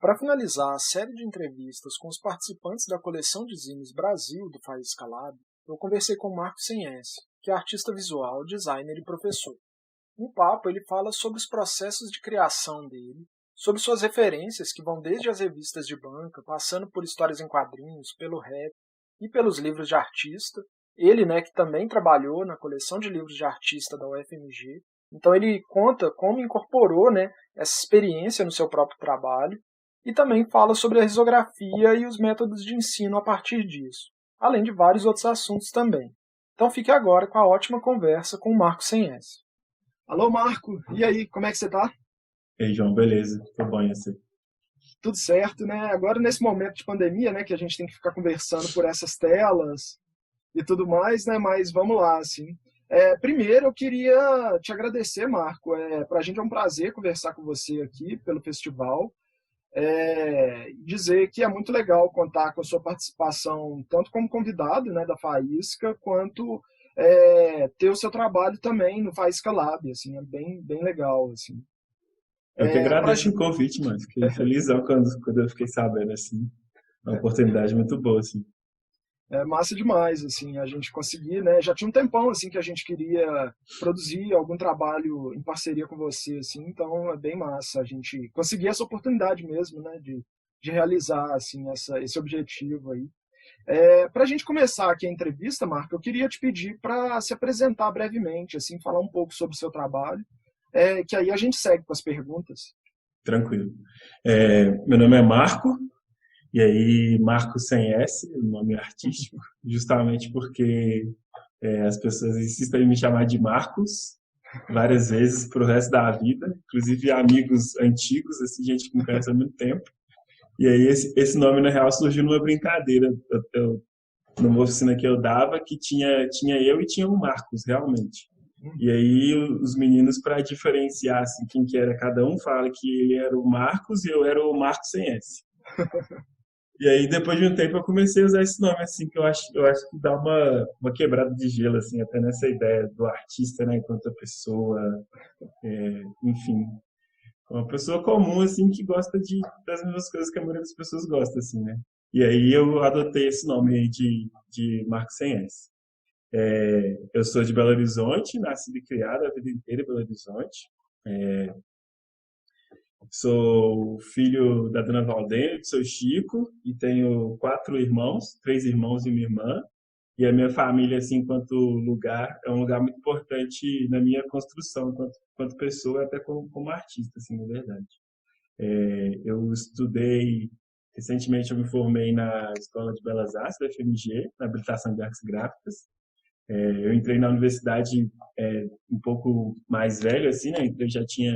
Para finalizar a série de entrevistas com os participantes da coleção de zines Brasil do Faísca Lab, eu conversei com Marco Senhence, que é artista visual, designer e professor. No papo, ele fala sobre os processos de criação dele, sobre suas referências que vão desde as revistas de banca, passando por histórias em quadrinhos, pelo rap e pelos livros de artista. Ele, que também trabalhou na coleção de livros de artista da UFMG, então ele conta como incorporou, essa experiência no seu próprio trabalho e também fala sobre a risografia e os métodos de ensino a partir disso, além de vários outros assuntos também. Então fique agora com a ótima conversa com o Marco Senhence. Alô, Marco, e aí, como é que você tá? Ei, João, beleza? Tudo bom, e você? Tudo certo, né? Agora, nesse momento de pandemia, que a gente tem que ficar conversando por essas telas e tudo mais, Mas vamos lá, assim. Primeiro, eu queria te agradecer, Marco. Para a gente é um prazer conversar com você aqui pelo festival. Dizer que é muito legal contar com a sua participação, tanto como convidado, da Faísca, quanto ter o seu trabalho também no Faísca Lab, assim, é bem, bem legal, assim. Eu que agradeço o convite, mano. Fiquei felizão quando eu fiquei sabendo, assim. Uma oportunidade muito boa, assim. É massa demais, assim, a gente conseguir, Já tinha um tempão, assim, que a gente queria produzir algum trabalho em parceria com você, assim, então é bem massa a gente conseguir essa oportunidade mesmo, de realizar, assim, esse objetivo aí. Para a gente começar aqui a entrevista, Marco, eu queria te pedir para se apresentar brevemente, assim, falar um pouco sobre o seu trabalho, que aí a gente segue com as perguntas. Tranquilo. Meu nome é Marco, e aí Marco sem S, o nome artístico, justamente porque as pessoas insistem em me chamar de Marcos várias vezes pro resto da vida, inclusive amigos antigos, assim, gente que me conhece há muito tempo. E aí esse nome, na real, surgiu numa brincadeira. Numa oficina que eu dava, que tinha eu e tinha um Marcos, realmente. E aí os meninos, para diferenciar assim, quem que era cada um, fala que ele era o Marcos e eu era o Marcos sem S. E aí, depois de um tempo, eu comecei a usar esse nome, assim, que eu acho que dá uma quebrada de gelo, assim, até nessa ideia do artista, enquanto a pessoa, enfim, uma pessoa comum, assim, que gosta das mesmas coisas que a maioria das pessoas gosta, assim, né? E aí eu adotei esse nome aí de Marcos sem S. Eu sou de Belo Horizonte, nascido e criado a vida inteira em Belo Horizonte. Sou filho da dona Valdênia, do seu Chico, e tenho 4 irmãos, 3 irmãos e uma irmã. E a minha família, assim, enquanto lugar, é um lugar muito importante na minha construção, enquanto pessoa, até como artista, assim, na verdade. Eu estudei, recentemente eu me formei na Escola de Belas Artes da FMG, na habilitação de artes gráficas. Eu entrei na universidade um pouco mais velho, assim, né? Eu já tinha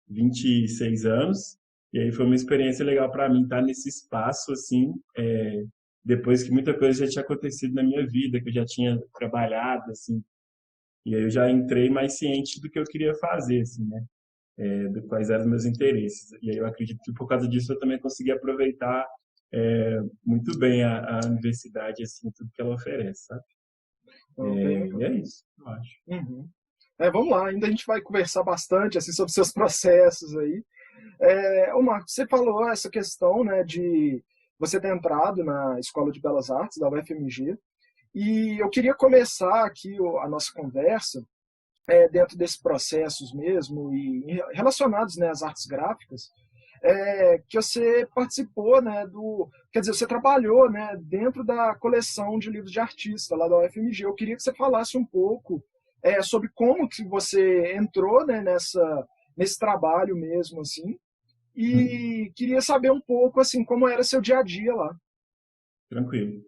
26 anos, e aí foi uma experiência legal para mim estar nesse espaço, assim, depois que muita coisa já tinha acontecido na minha vida, que eu já tinha trabalhado, assim, e aí eu já entrei mais ciente do que eu queria fazer, assim, né? De quais eram os meus interesses. E aí eu acredito que por causa disso eu também consegui aproveitar muito bem a universidade, assim, tudo que ela oferece, sabe? E é isso, eu acho. Uhum. Vamos lá, ainda a gente vai conversar bastante assim, sobre seus processos aí. Ô Marcos, você falou essa questão de você ter entrado na Escola de Belas Artes da UFMG, e eu queria começar aqui a nossa conversa dentro desses processos mesmo, e relacionados às artes gráficas, que você participou quer dizer, você trabalhou dentro da coleção de livros de artista lá da UFMG. Eu queria que você falasse um pouco sobre como que você entrou nesse trabalho mesmo, assim, e queria saber um pouco assim como era seu dia a dia lá. Tranquilo.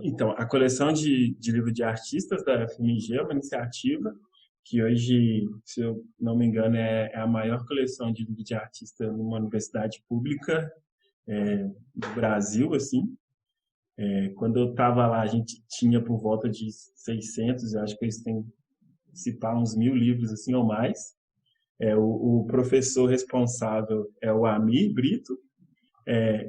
Então, a coleção de livros de artistas da FMG é uma iniciativa que hoje, se eu não me engano, é a maior coleção de livros de artista numa universidade pública do Brasil, assim. Quando eu estava lá, a gente tinha por volta de 600, eu acho que eles têm, se pá, uns 1.000 livros, assim, ou mais. O professor responsável é o Amir Brito,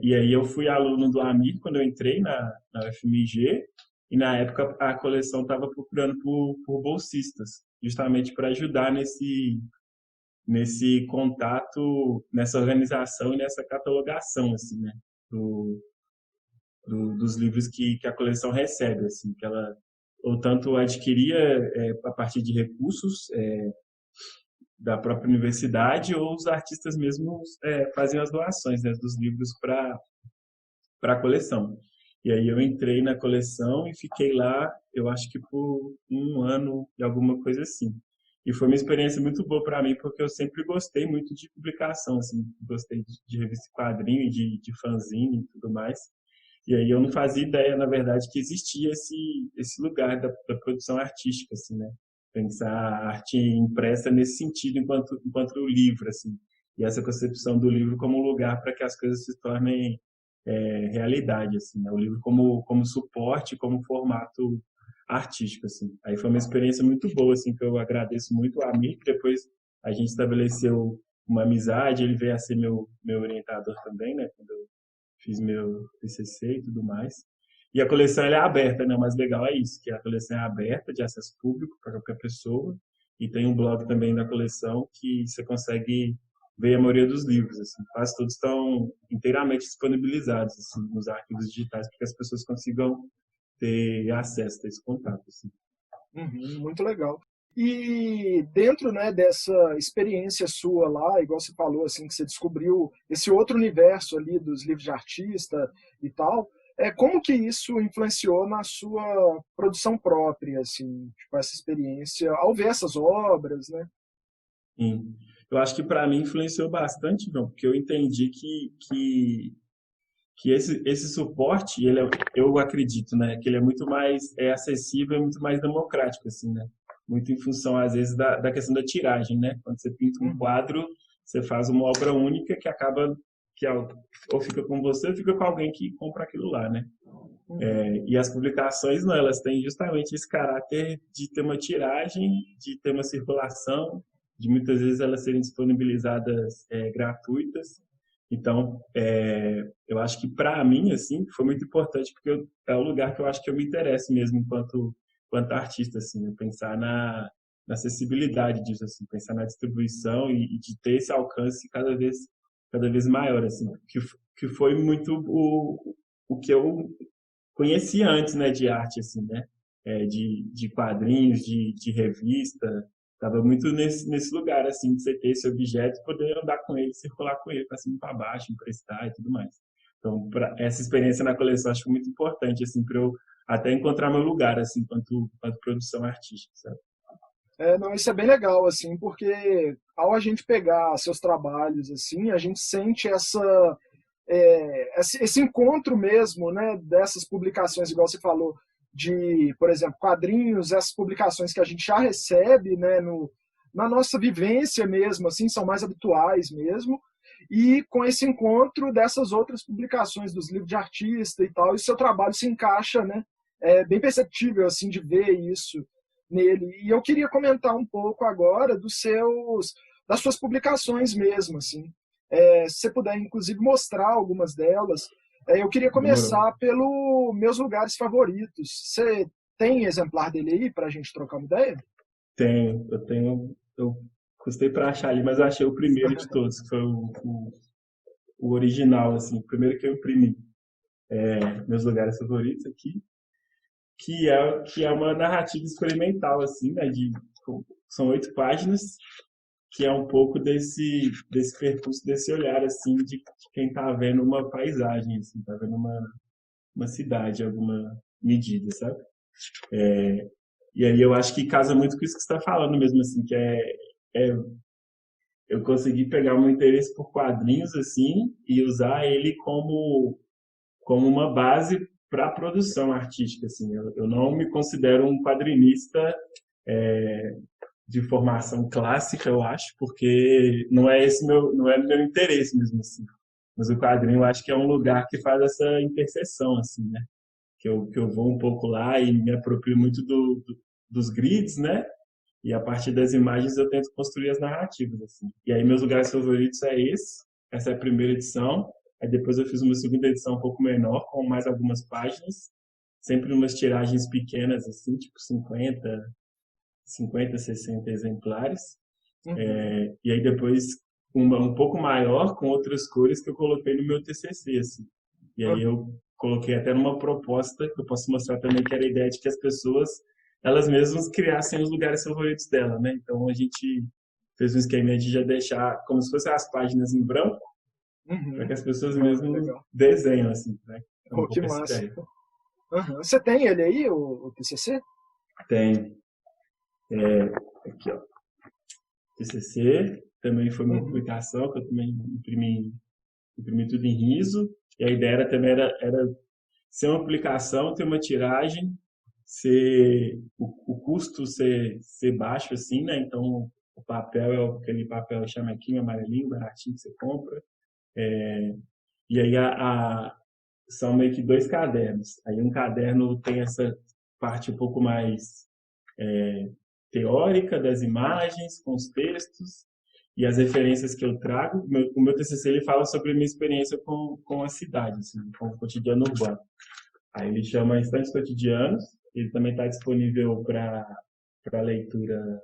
e aí eu fui aluno do Amir quando eu entrei na UFMG, e na época a coleção estava procurando por bolsistas, justamente para ajudar nesse contato, nessa organização e nessa catalogação, assim, né? Dos livros que a coleção recebe, assim, que ela ou tanto adquiria a partir de recursos da própria universidade, ou os artistas mesmos faziam as doações, né, dos livros para a coleção. E aí eu entrei na coleção e fiquei lá, eu acho que por 1 ano e alguma coisa assim. E foi uma experiência muito boa para mim, porque eu sempre gostei muito de publicação, assim, gostei de revista em quadrinho, de fanzine e tudo mais. E aí eu não fazia ideia, na verdade, que existia esse lugar da produção artística, assim, né? Pensar a arte impressa nesse sentido, enquanto o livro, assim. E essa concepção do livro como um lugar para que as coisas se tornem realidade, assim, né? O livro como suporte, como formato artístico, assim. Aí foi uma experiência muito boa, assim, que eu agradeço muito a mim, que depois a gente estabeleceu uma amizade, ele veio a ser meu orientador também, né? Quando eu fiz meu TCC e tudo mais. E a coleção ela é aberta, né? O mais legal é isso, que a coleção é aberta, de acesso público para qualquer pessoa. E tem um blog também da coleção que você consegue ver a maioria dos livros, assim. Quase todos estão inteiramente disponibilizados, assim, nos arquivos digitais, para que as pessoas consigam ter acesso a esse contato, assim. Uhum, muito legal. E dentro, né, dessa experiência sua lá, igual você falou, assim, que você descobriu esse outro universo ali dos livros de artista e tal, como que isso influenciou na sua produção própria, assim, tipo, essa experiência ao ver essas obras, né? Sim. Eu acho que para mim influenciou bastante, não, porque eu entendi que esse suporte, eu acredito, né, que ele é muito mais acessível e muito mais democrático, assim, né? Muito em função, às vezes, da questão da tiragem, né? Quando você pinta um Uhum, quadro, você faz uma obra única que acaba, ou fica com você ou fica com alguém que compra aquilo lá, né? uhum, E as publicações, não, elas têm justamente esse caráter de ter uma tiragem, de ter uma circulação, de muitas vezes elas serem disponibilizadas gratuitas. Então, eu acho que para mim, assim, foi muito importante, porque é o lugar que eu acho que eu me interesso mesmo enquanto artista, assim, né? Pensar na acessibilidade disso, assim, pensar na distribuição e de ter esse alcance cada vez maior, assim, que foi muito o que eu conhecia antes, né, de arte, assim, né, de quadrinhos, de revista, estava muito nesse lugar, assim, de você ter esse objeto, poder andar com ele, circular com ele para cima e para baixo, emprestar e tudo mais. Então, essa experiência na coleção acho muito importante, assim, para eu até encontrar meu lugar, assim, quanto produção artística, sabe? Não, isso é bem legal, assim, porque ao a gente pegar seus trabalhos, assim, a gente sente esse encontro mesmo, né, dessas publicações, igual você falou, de, por exemplo, quadrinhos, essas publicações que a gente já recebe, né, na nossa vivência mesmo, assim, são mais habituais mesmo, e com esse encontro dessas outras publicações dos livros de artista e tal, e o seu trabalho se encaixa, né, é bem perceptível, assim, de ver isso nele. E eu queria comentar um pouco agora das suas publicações mesmo, assim. Se você puder, inclusive, mostrar algumas delas. Eu queria Demorou. começar pelo meus lugares favoritos. Você tem exemplar dele aí para a gente trocar uma ideia? Eu custei para achar ali, mas eu achei o primeiro de todos, que foi o original, assim, o primeiro que eu imprimi. Meus lugares favoritos aqui, que é uma narrativa experimental, assim, né? São 8 páginas, que é um pouco desse percurso, desse olhar, assim, de quem está vendo uma paisagem, assim, está vendo uma cidade, alguma medida, sabe? E aí eu acho que casa muito com isso que você está falando mesmo, assim, é eu consegui pegar o meu interesse por quadrinhos, assim, e usar ele como uma base para a produção artística, assim. Eu não me considero um quadrinista de formação clássica, eu acho, porque não é meu interesse mesmo, assim. Mas o quadrinho eu acho que é um lugar que faz essa interseção, assim, né? Que eu vou um pouco lá e me aproprio muito dos grids, né? E a partir das imagens eu tento construir as narrativas, assim. E aí meus lugares favoritos essa é a primeira edição. Aí depois eu fiz uma segunda edição um pouco menor, com mais algumas páginas, sempre umas tiragens pequenas, assim, tipo 50, 60 exemplares. Uhum. E aí depois uma um pouco maior com outras cores que eu coloquei no meu TCC, assim. E aí Uhum. eu coloquei até numa proposta que eu posso mostrar também, que era a ideia de que as pessoas, elas mesmas criassem os lugares favoritos dela, né? Então a gente fez um esquema de já deixar como se fossem as páginas em branco, para que Uhum. as pessoas Ah, mesmo legal. desenham, assim, né? É um Pô, que pouco essa massa. ideia. Uhum. Você tem ele aí, o TCC? Tem aqui, ó, TCC, também foi uma Uhum. publicação que eu também imprimi tudo em riso, e a ideia era ser uma publicação, ter uma tiragem, o custo ser baixo, assim, né? Então, o papel é aquele papel chamequinho amarelinho, baratinho que você compra. E aí são meio que dois cadernos. Aí um caderno tem essa parte um pouco mais teórica das imagens, com os textos e as referências que eu trago. O meu TCC ele fala sobre a minha experiência com a cidade, assim, com o cotidiano urbano. Aí ele chama Instantes Cotidianos. Ele também está disponível para leitura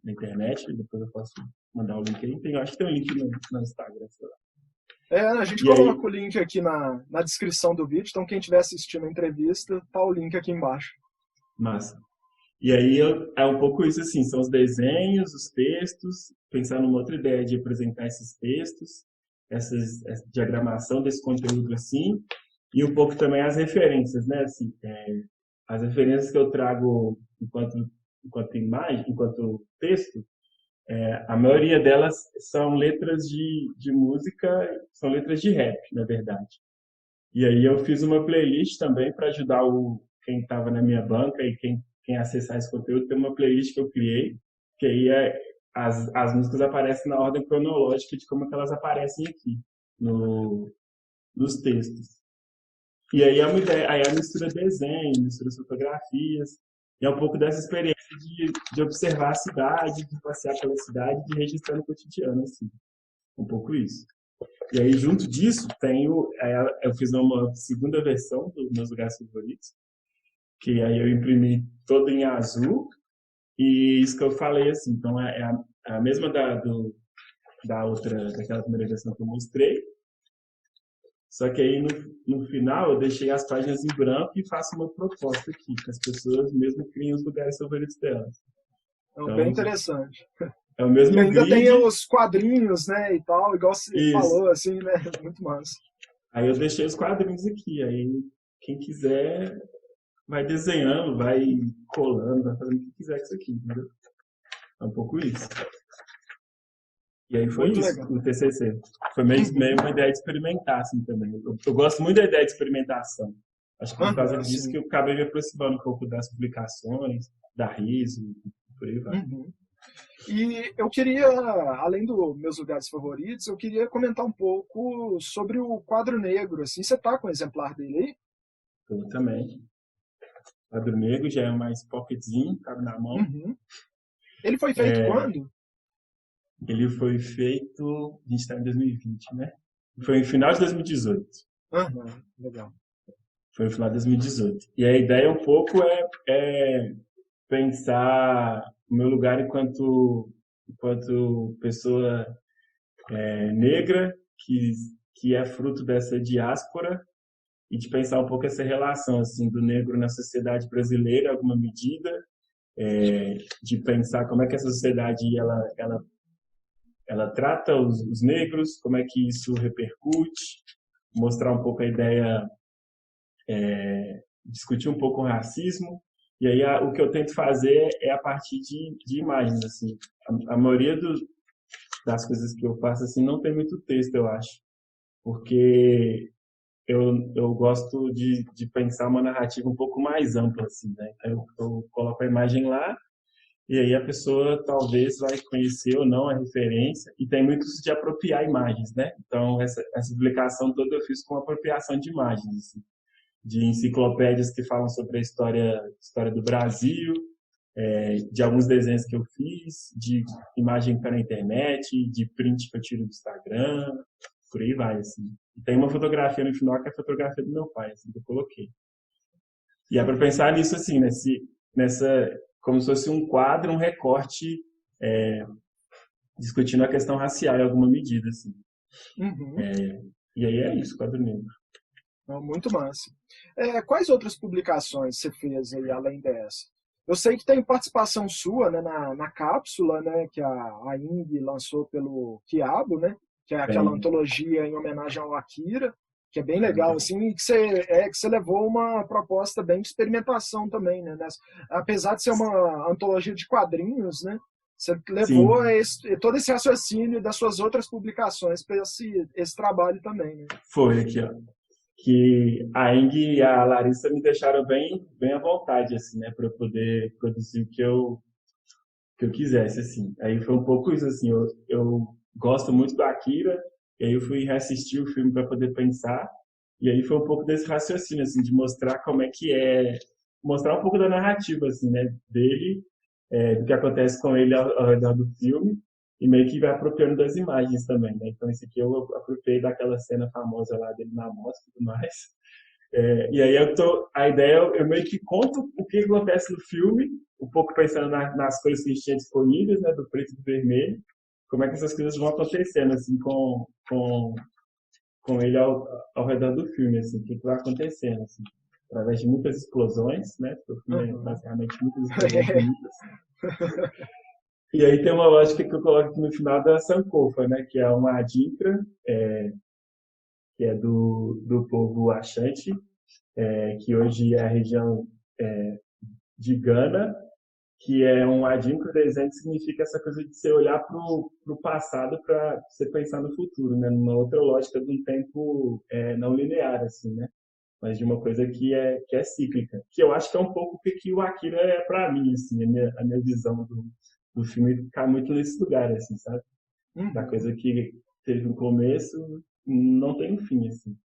na internet. Depois eu posso mandar o link aí. Acho que tem um link no Instagram, sei lá. É, a gente E aí, coloca o link aqui na descrição do vídeo, então quem estiver assistindo a entrevista, tá o link aqui embaixo. massa. E aí é um pouco isso assim, são os desenhos, os textos, pensar numa outra ideia de apresentar esses textos, essa diagramação desse conteúdo assim, e um pouco também as referências, né? Assim, as referências que eu trago enquanto imagem, enquanto texto, a maioria delas são letras de música, são letras de rap, na verdade. E aí eu fiz uma playlist também para ajudar quem estava na minha banca e quem acessar esse conteúdo. Tem uma playlist que eu criei, que aí as músicas aparecem na ordem cronológica de como é que elas aparecem aqui, nos textos. E aí é uma ideia, aí mistura desenho, mistura fotografias, e é um pouco dessa experiência de observar a cidade, de passear pela cidade, de registrar no cotidiano, assim. Um pouco isso. E aí, junto disso, eu fiz uma segunda versão dos meus lugares favoritos, que aí eu imprimi todo em azul, e isso que eu falei, assim, então é a mesma daquela primeira versão que eu mostrei, só que aí no final eu deixei as páginas em branco e faço uma proposta aqui, que as pessoas mesmo criem os lugares favoritos delas. Então, bem Então, interessante. é o E mesmo ainda tem grid, os quadrinhos, né, e tal, igual você isso. falou, assim, né, muito massa. Aí eu deixei os quadrinhos aqui, aí quem quiser vai desenhando, vai colando, vai fazendo o que quiser com isso aqui, entendeu? É um pouco isso. E aí foi Muito isso, legal. o TCC. Foi meio Uhum. uma ideia de experimentar, assim, também. Eu gosto muito da ideia de experimentação. Acho que por causa Uhum, disso que sim. eu acabei me aproximando um pouco das publicações, da RISO, e por aí vai. Uhum. E eu queria, além dos meus lugares favoritos, eu queria comentar um pouco sobre o quadro negro, assim, você tá com o exemplar dele aí? Eu também. Quadro Negro já é mais pocketzinho, cabe na mão. Uhum. Ele foi feito quando? Ele foi feito, a gente está em 2020, né? Foi em final de 2018. Uhum, legal. Foi no final de 2018. E a ideia um pouco é pensar o meu lugar enquanto pessoa negra que é fruto dessa diáspora e de pensar um pouco essa relação assim do negro na sociedade brasileira, em alguma medida, de pensar como é que essa sociedade ela trata os negros, como é que isso repercute, mostrar um pouco a ideia, discutir um pouco o racismo. E aí o que eu tento fazer é a partir de imagens assim. A maioria das coisas que eu faço assim não tem muito texto, eu acho, porque eu gosto de pensar uma narrativa um pouco mais ampla assim, né? Então eu coloco a imagem lá e aí a pessoa talvez vai conhecer ou não a referência, e tem muito isso de apropriar imagens, né? Então essa publicação toda eu fiz com apropriação de imagens, assim, de enciclopédias que falam sobre a história do Brasil, de alguns desenhos que eu fiz, de imagem que tá na internet, de print que eu tiro do Instagram, por aí vai, assim. E tem uma fotografia no final que é a fotografia do meu pai, assim, que eu coloquei. E é para pensar nisso, assim, como se fosse um quadro, um recorte discutindo a questão racial em alguma medida, assim. Uhum. E aí é isso, Quadro Negro. Muito massa. Quais outras publicações você fez aí, além dessa? Eu sei que tem participação sua, né, na cápsula, né, que a Ing lançou pelo Quiabo, né, que é aquela Tem, antologia em homenagem ao Akira, que é bem legal, assim, e que você levou uma proposta bem de experimentação também, né, apesar de ser uma antologia de quadrinhos, né, você levou sim, todo esse raciocínio das suas outras publicações para esse trabalho também, né? foi aqui, ó. Que a Ing e a Larissa me deixaram bem, bem à vontade, assim, né, para eu poder produzir o que eu quisesse, assim. Aí foi um pouco isso, assim, eu gosto muito do Akira, e aí eu fui reassistir o filme para poder pensar, e aí foi um pouco desse raciocínio, assim, de mostrar como é que mostrar um pouco da narrativa, assim, né, dele, do que acontece com ele ao redor do filme, e meio que vai apropriando das imagens também, né? Então esse aqui eu apropriei daquela cena famosa lá dele na moto e tudo mais. E aí a ideia, eu meio que conto o que acontece no filme, um pouco pensando nas coisas que a gente tinha disponíveis, né, do preto e do vermelho, como é que essas coisas vão acontecendo, assim, com ele ao redor do filme, assim, o que vai acontecendo, assim, através de muitas explosões, né, porque o filme é Uhum. basicamente muitas explosões bonitas. E aí tem uma lógica que eu coloco aqui no final da Sankofa, né, que é uma adinkra, que é do povo Axante, que hoje é a região de Gana, que é um adinkra desenho que significa essa coisa de você olhar para o passado para você pensar no futuro, né, numa outra lógica de um tempo não linear, assim, né, mas de uma coisa que é cíclica, que eu acho que é um pouco o que o Akira é para mim, assim, a minha visão do filme cai muito nesse lugar, assim, sabe? Da Uhum. coisa que teve um começo, não tem um fim, assim.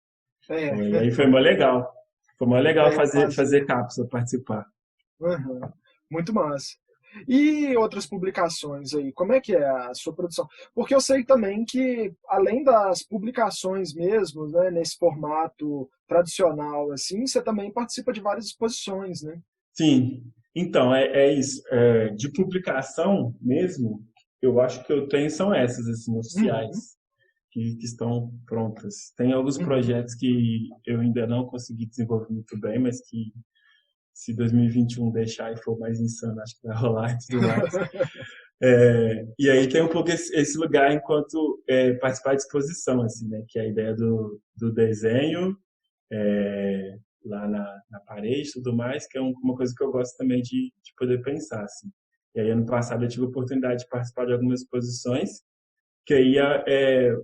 É, E aí foi mó legal. Foi mó legal fazer fazer. cápsula, participar. Uhum. Muito massa. E outras publicações aí, como é que é a sua produção? Porque eu sei também que, além das publicações mesmo, né, nesse formato tradicional, assim, você também participa de várias exposições, né? Sim, então, é isso. De publicação mesmo, eu acho que eu tenho são essas, assim, Uhum, oficiais, que estão prontas. Tem alguns uhum. projetos que eu ainda não consegui desenvolver muito bem, mas que se 2021 deixar e for mais insano, acho que vai rolar e tudo mais. E aí tem um pouco esse lugar enquanto participar de exposição, assim, né? Que é a ideia do desenho lá na parede e tudo mais, que é uma coisa que eu gosto também de poder pensar, assim. E aí ano passado eu tive a oportunidade de participar de algumas exposições que aí ia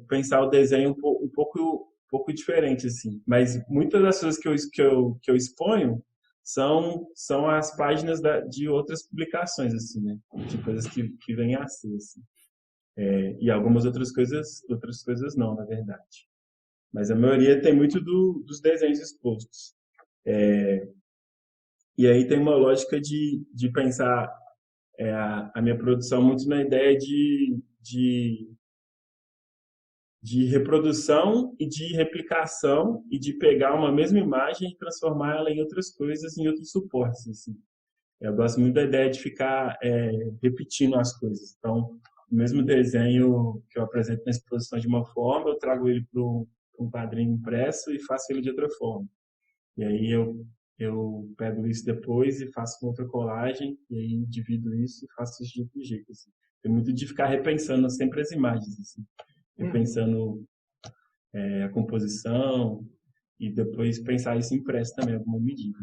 pensar o desenho um pouco diferente, assim. Mas muitas das coisas que eu exponho são as páginas de outras publicações, assim, né? De coisas que vêm a ser, assim. E algumas outras coisas não, na verdade. Mas a maioria tem muito dos desenhos expostos. E aí tem uma lógica de pensar a minha produção muito na ideia de reprodução e de replicação e de pegar uma mesma imagem e transformar ela em outras coisas, em outros suportes, assim. Eu gosto muito da ideia de ficar repetindo as coisas. Então, o mesmo desenho que eu apresento na exposição de uma forma, eu trago ele para um quadrinho impresso e faço ele de outra forma. E aí eu pego isso depois e faço com outra colagem, e aí divido isso e faço isso de outro jeito, assim. Tem muito de ficar repensando sempre as imagens, assim. Uhum. Repensando a composição e depois pensar isso impresso também, em alguma medida.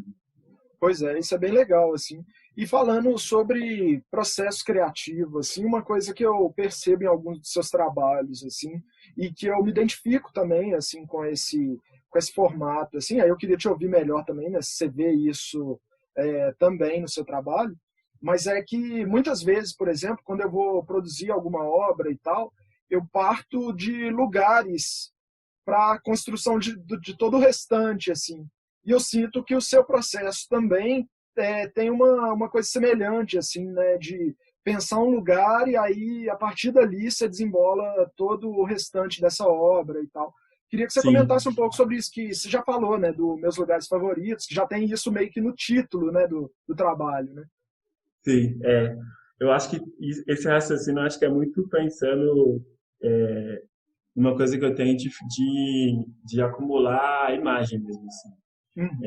Pois é, isso é bem legal, assim. E falando sobre processo criativo, assim, uma coisa que eu percebo em alguns dos seus trabalhos, assim, e que eu me identifico também, assim, com esse formato, assim, aí eu queria te ouvir melhor também, né, se você vê isso também no seu trabalho, mas é que muitas vezes, por exemplo, quando eu vou produzir alguma obra e tal, eu parto de lugares para a construção de todo o restante, assim. E eu sinto que o seu processo também tem uma coisa semelhante, assim, né, de pensar um lugar e aí, a partir dali, você desembola todo o restante dessa obra e tal. Queria que você Sim, comentasse um pouco sobre isso que você já falou, né, dos meus lugares favoritos, que já tem isso meio que no título, né, do trabalho, né? sim. eu acho que esse raciocínio, eu acho que é muito pensando uma coisa que eu tenho de acumular a imagem mesmo, assim. Uhum.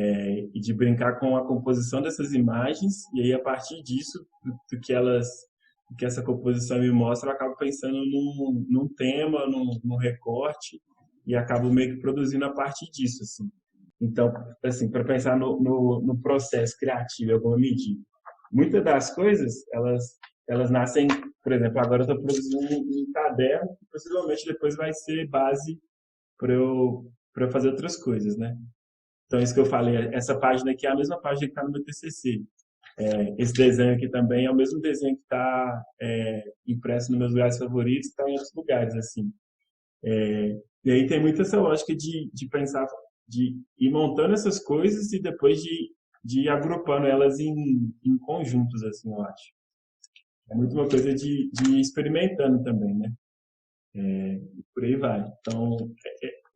E de brincar com a composição dessas imagens, e aí a partir disso, do que essa composição me mostra, eu acabo pensando num tema, num recorte, e acabo meio que produzindo a partir disso, assim. Então, assim, para pensar no processo criativo, em alguma medida. Muitas das coisas, elas nascem, por exemplo, agora eu estou produzindo um caderno, que possivelmente depois vai ser base para eu fazer outras coisas, né? Então, isso que eu falei, essa página aqui é a mesma página que está no meu TCC. Esse desenho aqui também é o mesmo desenho que está impresso nos meus lugares favoritos, está em outros lugares, assim. E aí tem muito essa lógica de pensar, de ir montando essas coisas e depois de ir agrupando elas em conjuntos, assim, eu acho. É muito uma coisa de ir experimentando também, né? Por aí vai. Então,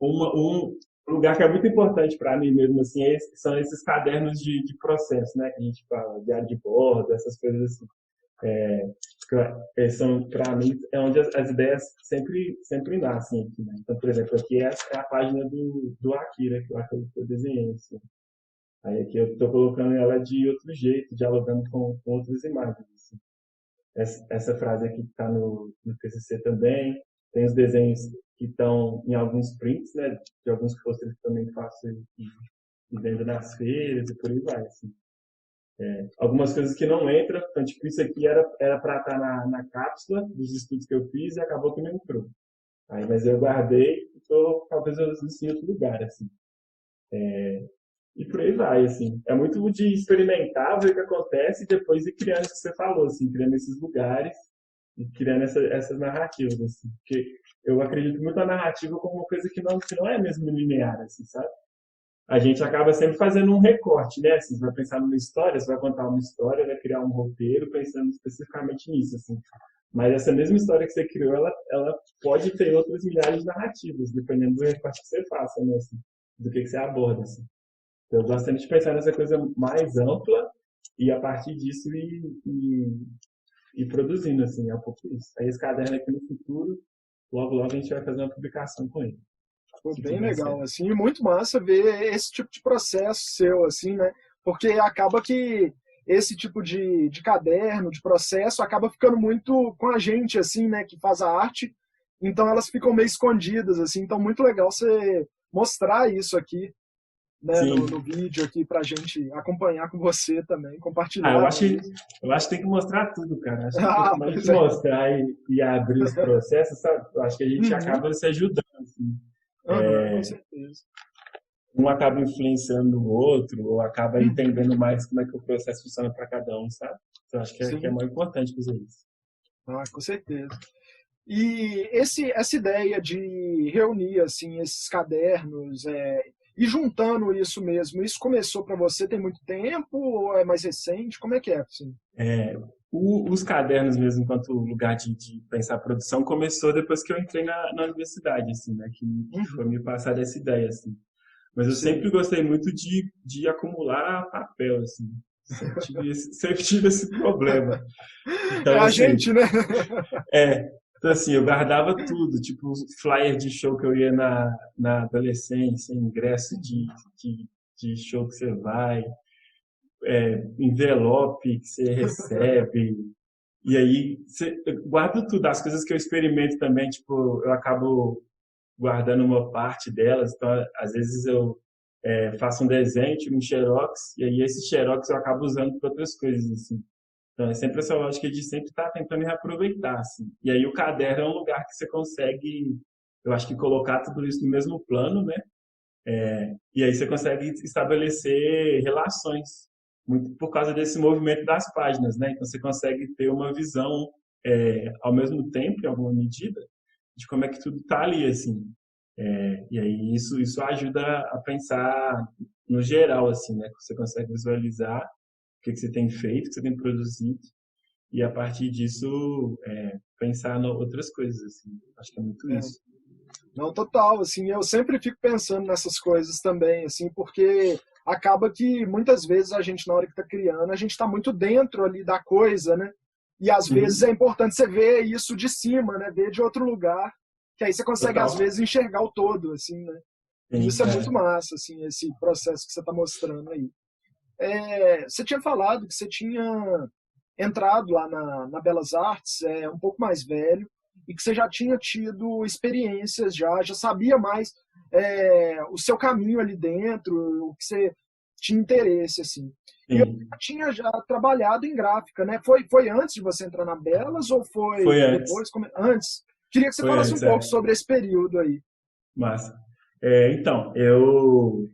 um lugar que é muito importante para mim mesmo, assim, são esses cadernos de processo, né? Que a gente fala, diário de bordo, essas coisas assim. São, para mim, é onde as ideias sempre nascem aqui, né? Então, por exemplo, aqui é a página do Akira, que eu desenhei, assim. Aí aqui eu estou colocando ela de outro jeito, dialogando com outras imagens, assim. Essa frase aqui que está no TCC também. Tem os desenhos que estão em alguns prints, né? De alguns posters que também faço e vendo nas feiras e por aí vai, assim. Algumas coisas que não entram, então, tipo, isso aqui era para estar na cápsula dos estudos que eu fiz e acabou que não entrou. Aí, mas eu guardei e tô, talvez eu use em outro lugar, assim. E por aí vai, assim. É muito de experimentar, ver o que acontece e depois ir criando isso que você falou, assim, criando esses lugares e criando essas narrativas, assim. Porque eu acredito muito na narrativa como uma coisa que não é mesmo linear, assim, sabe? A gente acaba sempre fazendo um recorte, né? Assim, você vai pensar numa história, você vai contar uma história, vai criar um roteiro pensando especificamente nisso, assim. Mas essa mesma história que você criou, ela pode ter outras milhares de narrativas, dependendo do recorte que você faça, né? Assim, do que você aborda, assim. Então, eu gosto sempre de pensar nessa coisa mais ampla e a partir disso ir produzindo, assim, é um pouco isso. Aí esse caderno aqui no futuro, logo a gente vai fazer uma publicação com ele, Pô, se bem tudo der legal, certo. assim, e muito massa ver esse tipo de processo seu, assim, né? Porque acaba que esse tipo de caderno, de processo, acaba ficando muito com a gente, assim, né, que faz a arte, então elas ficam meio escondidas, assim, então muito legal você mostrar isso aqui, né, no Sim. vídeo aqui pra gente acompanhar com você também, Ah, eu compartilhar, acho, né, isso. eu acho que tem que mostrar tudo, cara. Acho que quanto Ah, mais a gente pois é. mostrar e abrir os processos, sabe? Eu acho que a gente Uhum, acaba se ajudando, assim. aham, com certeza. Um acaba influenciando o outro, ou acaba Uhum, entendendo mais como é que o processo funciona para cada um, sabe? Então, acho que é sim, muito importante fazer isso. ah, com certeza. E essa ideia de reunir assim esses cadernos e juntando isso mesmo, isso começou para você tem muito tempo ou é mais recente? Como é que é? Assim? É, os cadernos mesmo, enquanto lugar de pensar a produção, começou depois que eu entrei na universidade, assim, né? Que foi Uhum, me passar essa ideia, assim. Mas eu sempre sei. gostei muito de acumular papel, assim. Sempre tive esse problema. É Então, a assim, gente, né? então, assim, eu guardava tudo, tipo, flyer de show que eu ia na adolescência, ingresso de show que você vai, envelope que você recebe. E aí, eu guardo tudo. As coisas que eu experimento também, tipo, eu acabo guardando uma parte delas. Então, às vezes eu faço um desenho, tiro um xerox, e aí esse xerox eu acabo usando para outras coisas, assim. Então, é sempre essa lógica de sempre estar tentando reaproveitar, assim. E aí o caderno é um lugar que você consegue, eu acho que colocar tudo isso no mesmo plano, né? E aí você consegue estabelecer relações, muito por causa desse movimento das páginas, né? Então você consegue ter uma visão, ao mesmo tempo, em alguma medida, de como é que tudo está ali, assim. E aí isso ajuda a pensar no geral, assim, né? Você consegue visualizar o que você tem feito, o que você tem produzido, e a partir disso pensar em outras coisas, assim. Acho que é muito É, isso. não, total, assim, eu sempre fico pensando nessas coisas também, assim, porque acaba que muitas vezes a gente, na hora que está criando, a gente está muito dentro ali da coisa, né? E às vezes Uhum. é importante você ver isso de cima, né? Ver de outro lugar, que aí você consegue às Total. vezes enxergar o todo, assim, né? E Sim, isso é muito é. massa, assim, esse processo que você está mostrando aí. Você tinha falado que você tinha entrado lá na Belas Artes um pouco mais velho e que você já tinha tido experiências, já sabia mais o seu caminho ali dentro, o que você tinha interesse, assim. E eu Sim. tinha já trabalhado em gráfica, né? Foi antes de você entrar na Belas ou foi Foi antes. depois? Antes. Queria que você Foi falasse um antes, pouco é. sobre esse período aí. Massa. Então, eu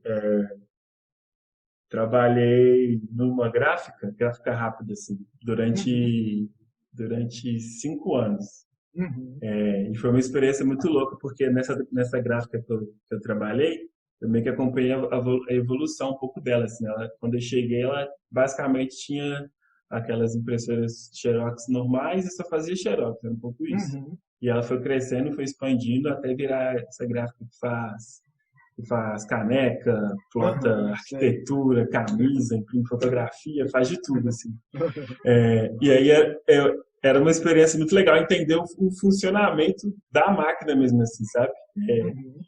trabalhei numa gráfica rápida, assim, Uhum, durante 5 anos. uhum, E foi uma experiência muito louca, porque nessa gráfica que eu trabalhei, eu meio que acompanhei a evolução um pouco dela. Assim, quando eu cheguei, ela basicamente tinha aquelas impressoras Xerox normais e só fazia Xerox, era um pouco isso. uhum. E ela foi crescendo, foi expandindo até virar essa gráfica que faz caneca, plota Aham, sei. arquitetura, camisa, imprime fotografia, faz de tudo, assim. E aí era uma experiência muito legal entender o funcionamento da máquina mesmo, assim, sabe? Uhum,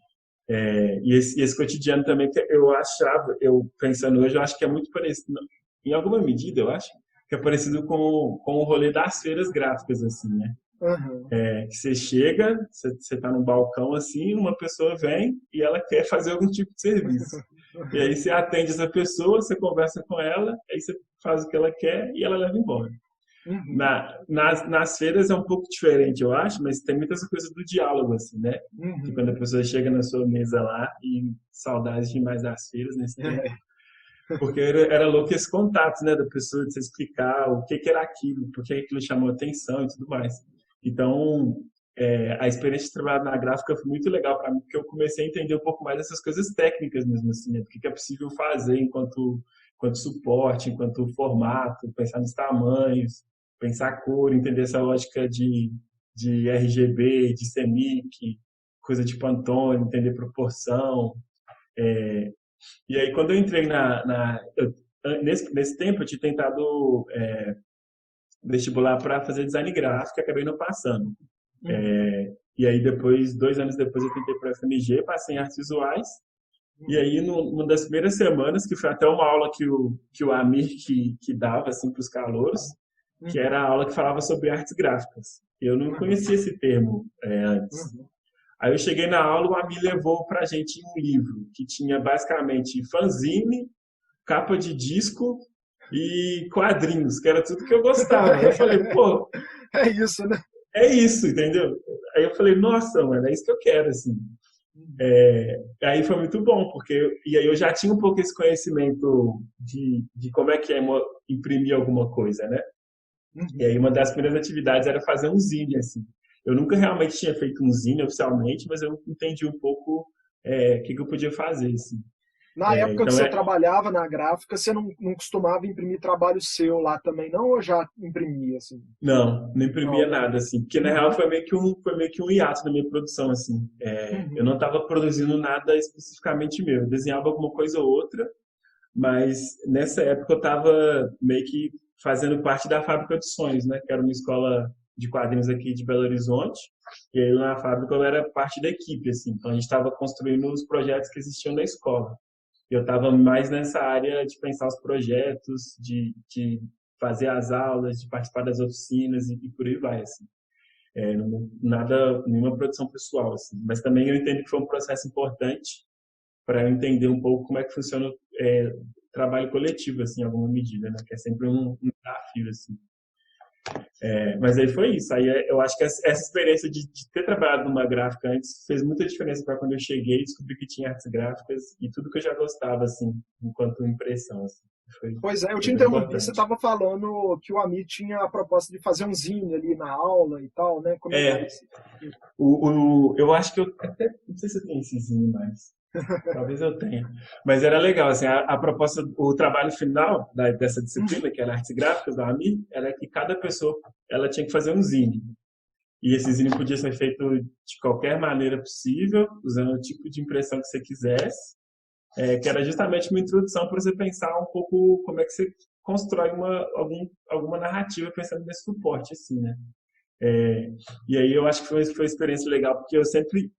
E esse cotidiano também que eu achava, eu pensando hoje, eu acho que é muito parecido, em alguma medida, eu acho, que é parecido com o rolê das feiras gráficas, assim, né? aham. Que você chega, você tá num balcão assim, uma pessoa vem e ela quer fazer algum tipo de serviço. E aí você atende essa pessoa, você conversa com ela, aí você faz o que ela quer e ela leva embora. Uhum, Nas feiras é um pouco diferente, eu acho, mas tem muita essa coisa do diálogo, assim, né? Que quando a uhum. pessoa chega na sua mesa lá, e saudades demais das feiras nesse tempo, É. porque era louco esse contato, né, da pessoa de você explicar o que era aquilo, por que aquilo chamou atenção e tudo mais. Então, a experiência de trabalhar na gráfica foi muito legal para mim, porque eu comecei a entender um pouco mais dessas coisas técnicas mesmo, assim, né, do que é possível fazer enquanto suporte, enquanto formato, pensar nos tamanhos, pensar a cor, entender essa lógica de RGB, de CMYK, coisa de Pantone, entender proporção. E aí, quando eu entrei nesse tempo, eu tinha tentado vestibular para fazer design gráfico e acabei não passando. Uhum, E aí, 2 anos depois, eu tentei para a FMG, passei em artes visuais. E uhum, aí, numa das primeiras semanas, que foi até uma aula que o Amir que dava assim, para os calouros, que uhum, era a aula que falava sobre artes gráficas. Eu não uhum, conhecia esse termo antes. uhum. Aí eu cheguei na aula, o Amir levou para a gente um livro que tinha basicamente fanzine, capa de disco e quadrinhos, que era tudo que eu gostava. Eu falei, pô, É isso, né? é isso, entendeu? Aí eu falei, nossa, mano, é isso que eu quero, assim. Uhum, Aí foi muito bom, e aí eu já tinha um pouco esse conhecimento de como é que é imprimir alguma coisa, né? E aí uhum. uma das primeiras atividades era fazer um zine, assim. Eu nunca realmente tinha feito um zine oficialmente, mas eu entendi um pouco o que eu podia fazer, assim. Na época que Então, você trabalhava na gráfica, você não costumava imprimir trabalho seu lá também, não? Ou já imprimia, assim? não imprimia Não. nada, assim, porque na real Uhum, foi meio que um hiato na minha produção, assim. Eu uhum, não estava produzindo nada especificamente meu, eu desenhava alguma coisa ou outra, mas nessa época eu estava meio que fazendo parte da Fábrica de Sonhos, né, que era uma escola de quadrinhos aqui de Belo Horizonte, e aí lá na fábrica eu era parte da equipe, assim, então a gente estava construindo os projetos que existiam na escola. Eu estava mais nessa área de pensar os projetos, de fazer as aulas, de participar das oficinas e por aí vai, assim. Nada, nenhuma produção pessoal, assim. Mas também eu entendo que foi um processo importante para eu entender um pouco como é que funciona trabalho coletivo, assim, em alguma medida, né? Que é sempre um desafio, assim. Mas aí foi isso. Aí eu acho que essa experiência de ter trabalhado numa gráfica antes fez muita diferença para quando eu cheguei e descobri que tinha artes gráficas e tudo que eu já gostava, assim, enquanto impressão, assim. Foi, Pois é, eu foi te bem interrompi, você importante. estava falando que o Amit tinha a proposta de fazer um zine ali na aula e tal, né? Como é que era É, isso? eu acho que eu até, não sei se eu tenho essezinho mais. Talvez eu tenha. Mas era legal, assim, a proposta, o trabalho final dessa Uhum, disciplina, que era artes gráficas da AMI, era que cada pessoa ela tinha que fazer um zine. E esse zine podia ser feito de qualquer maneira possível, usando o tipo de impressão que você quisesse, que era justamente uma introdução para você pensar um pouco como é que você constrói alguma narrativa pensando nesse suporte, assim, né? É, e aí eu acho que foi uma experiência legal, porque eu sempre,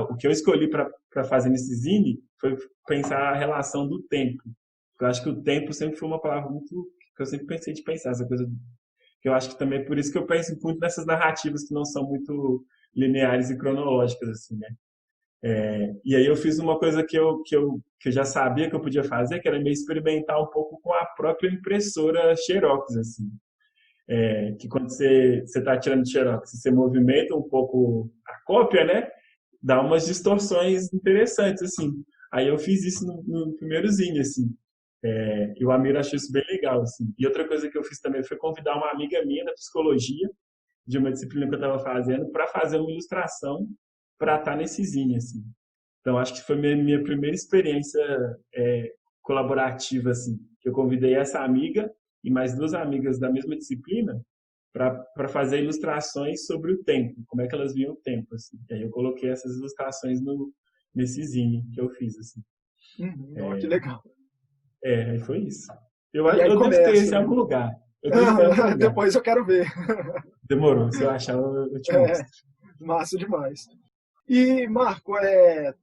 o que eu escolhi para fazer nesse zine foi pensar a relação do tempo. Eu acho que o tempo sempre foi uma palavra muito, que eu sempre pensei de pensar, essa coisa, que eu acho que também é por isso que eu penso muito nessas narrativas que não são muito lineares e cronológicas, assim, né? E aí eu fiz uma coisa que eu já sabia que eu podia fazer, que era meio experimentar um pouco com a própria impressora Xerox, assim. Que quando você está tirando Xerox, você movimenta um pouco a cópia, né? Dá umas distorções interessantes, assim. Aí eu fiz isso no primeiro zine, assim. E o Amir achou isso bem legal, assim. E outra coisa que eu fiz também foi convidar uma amiga minha da psicologia, de uma disciplina que eu estava fazendo, para fazer uma ilustração para estar nesse zine, assim. Então, acho que foi minha primeira experiência colaborativa, assim, que eu convidei essa amiga e mais duas amigas da mesma disciplina para fazer ilustrações sobre o tempo, como é que elas viam o tempo, assim. E aí eu coloquei essas ilustrações nesse zine que eu fiz, assim. Ó, que legal. Aí foi isso. Eu, E aí eu devo ter começa, esse em né? algum lugar. Eu devo ter em algum lugar. Depois eu quero ver. Demorou. Se eu achar, eu te É, mostro. massa demais. E, Marco,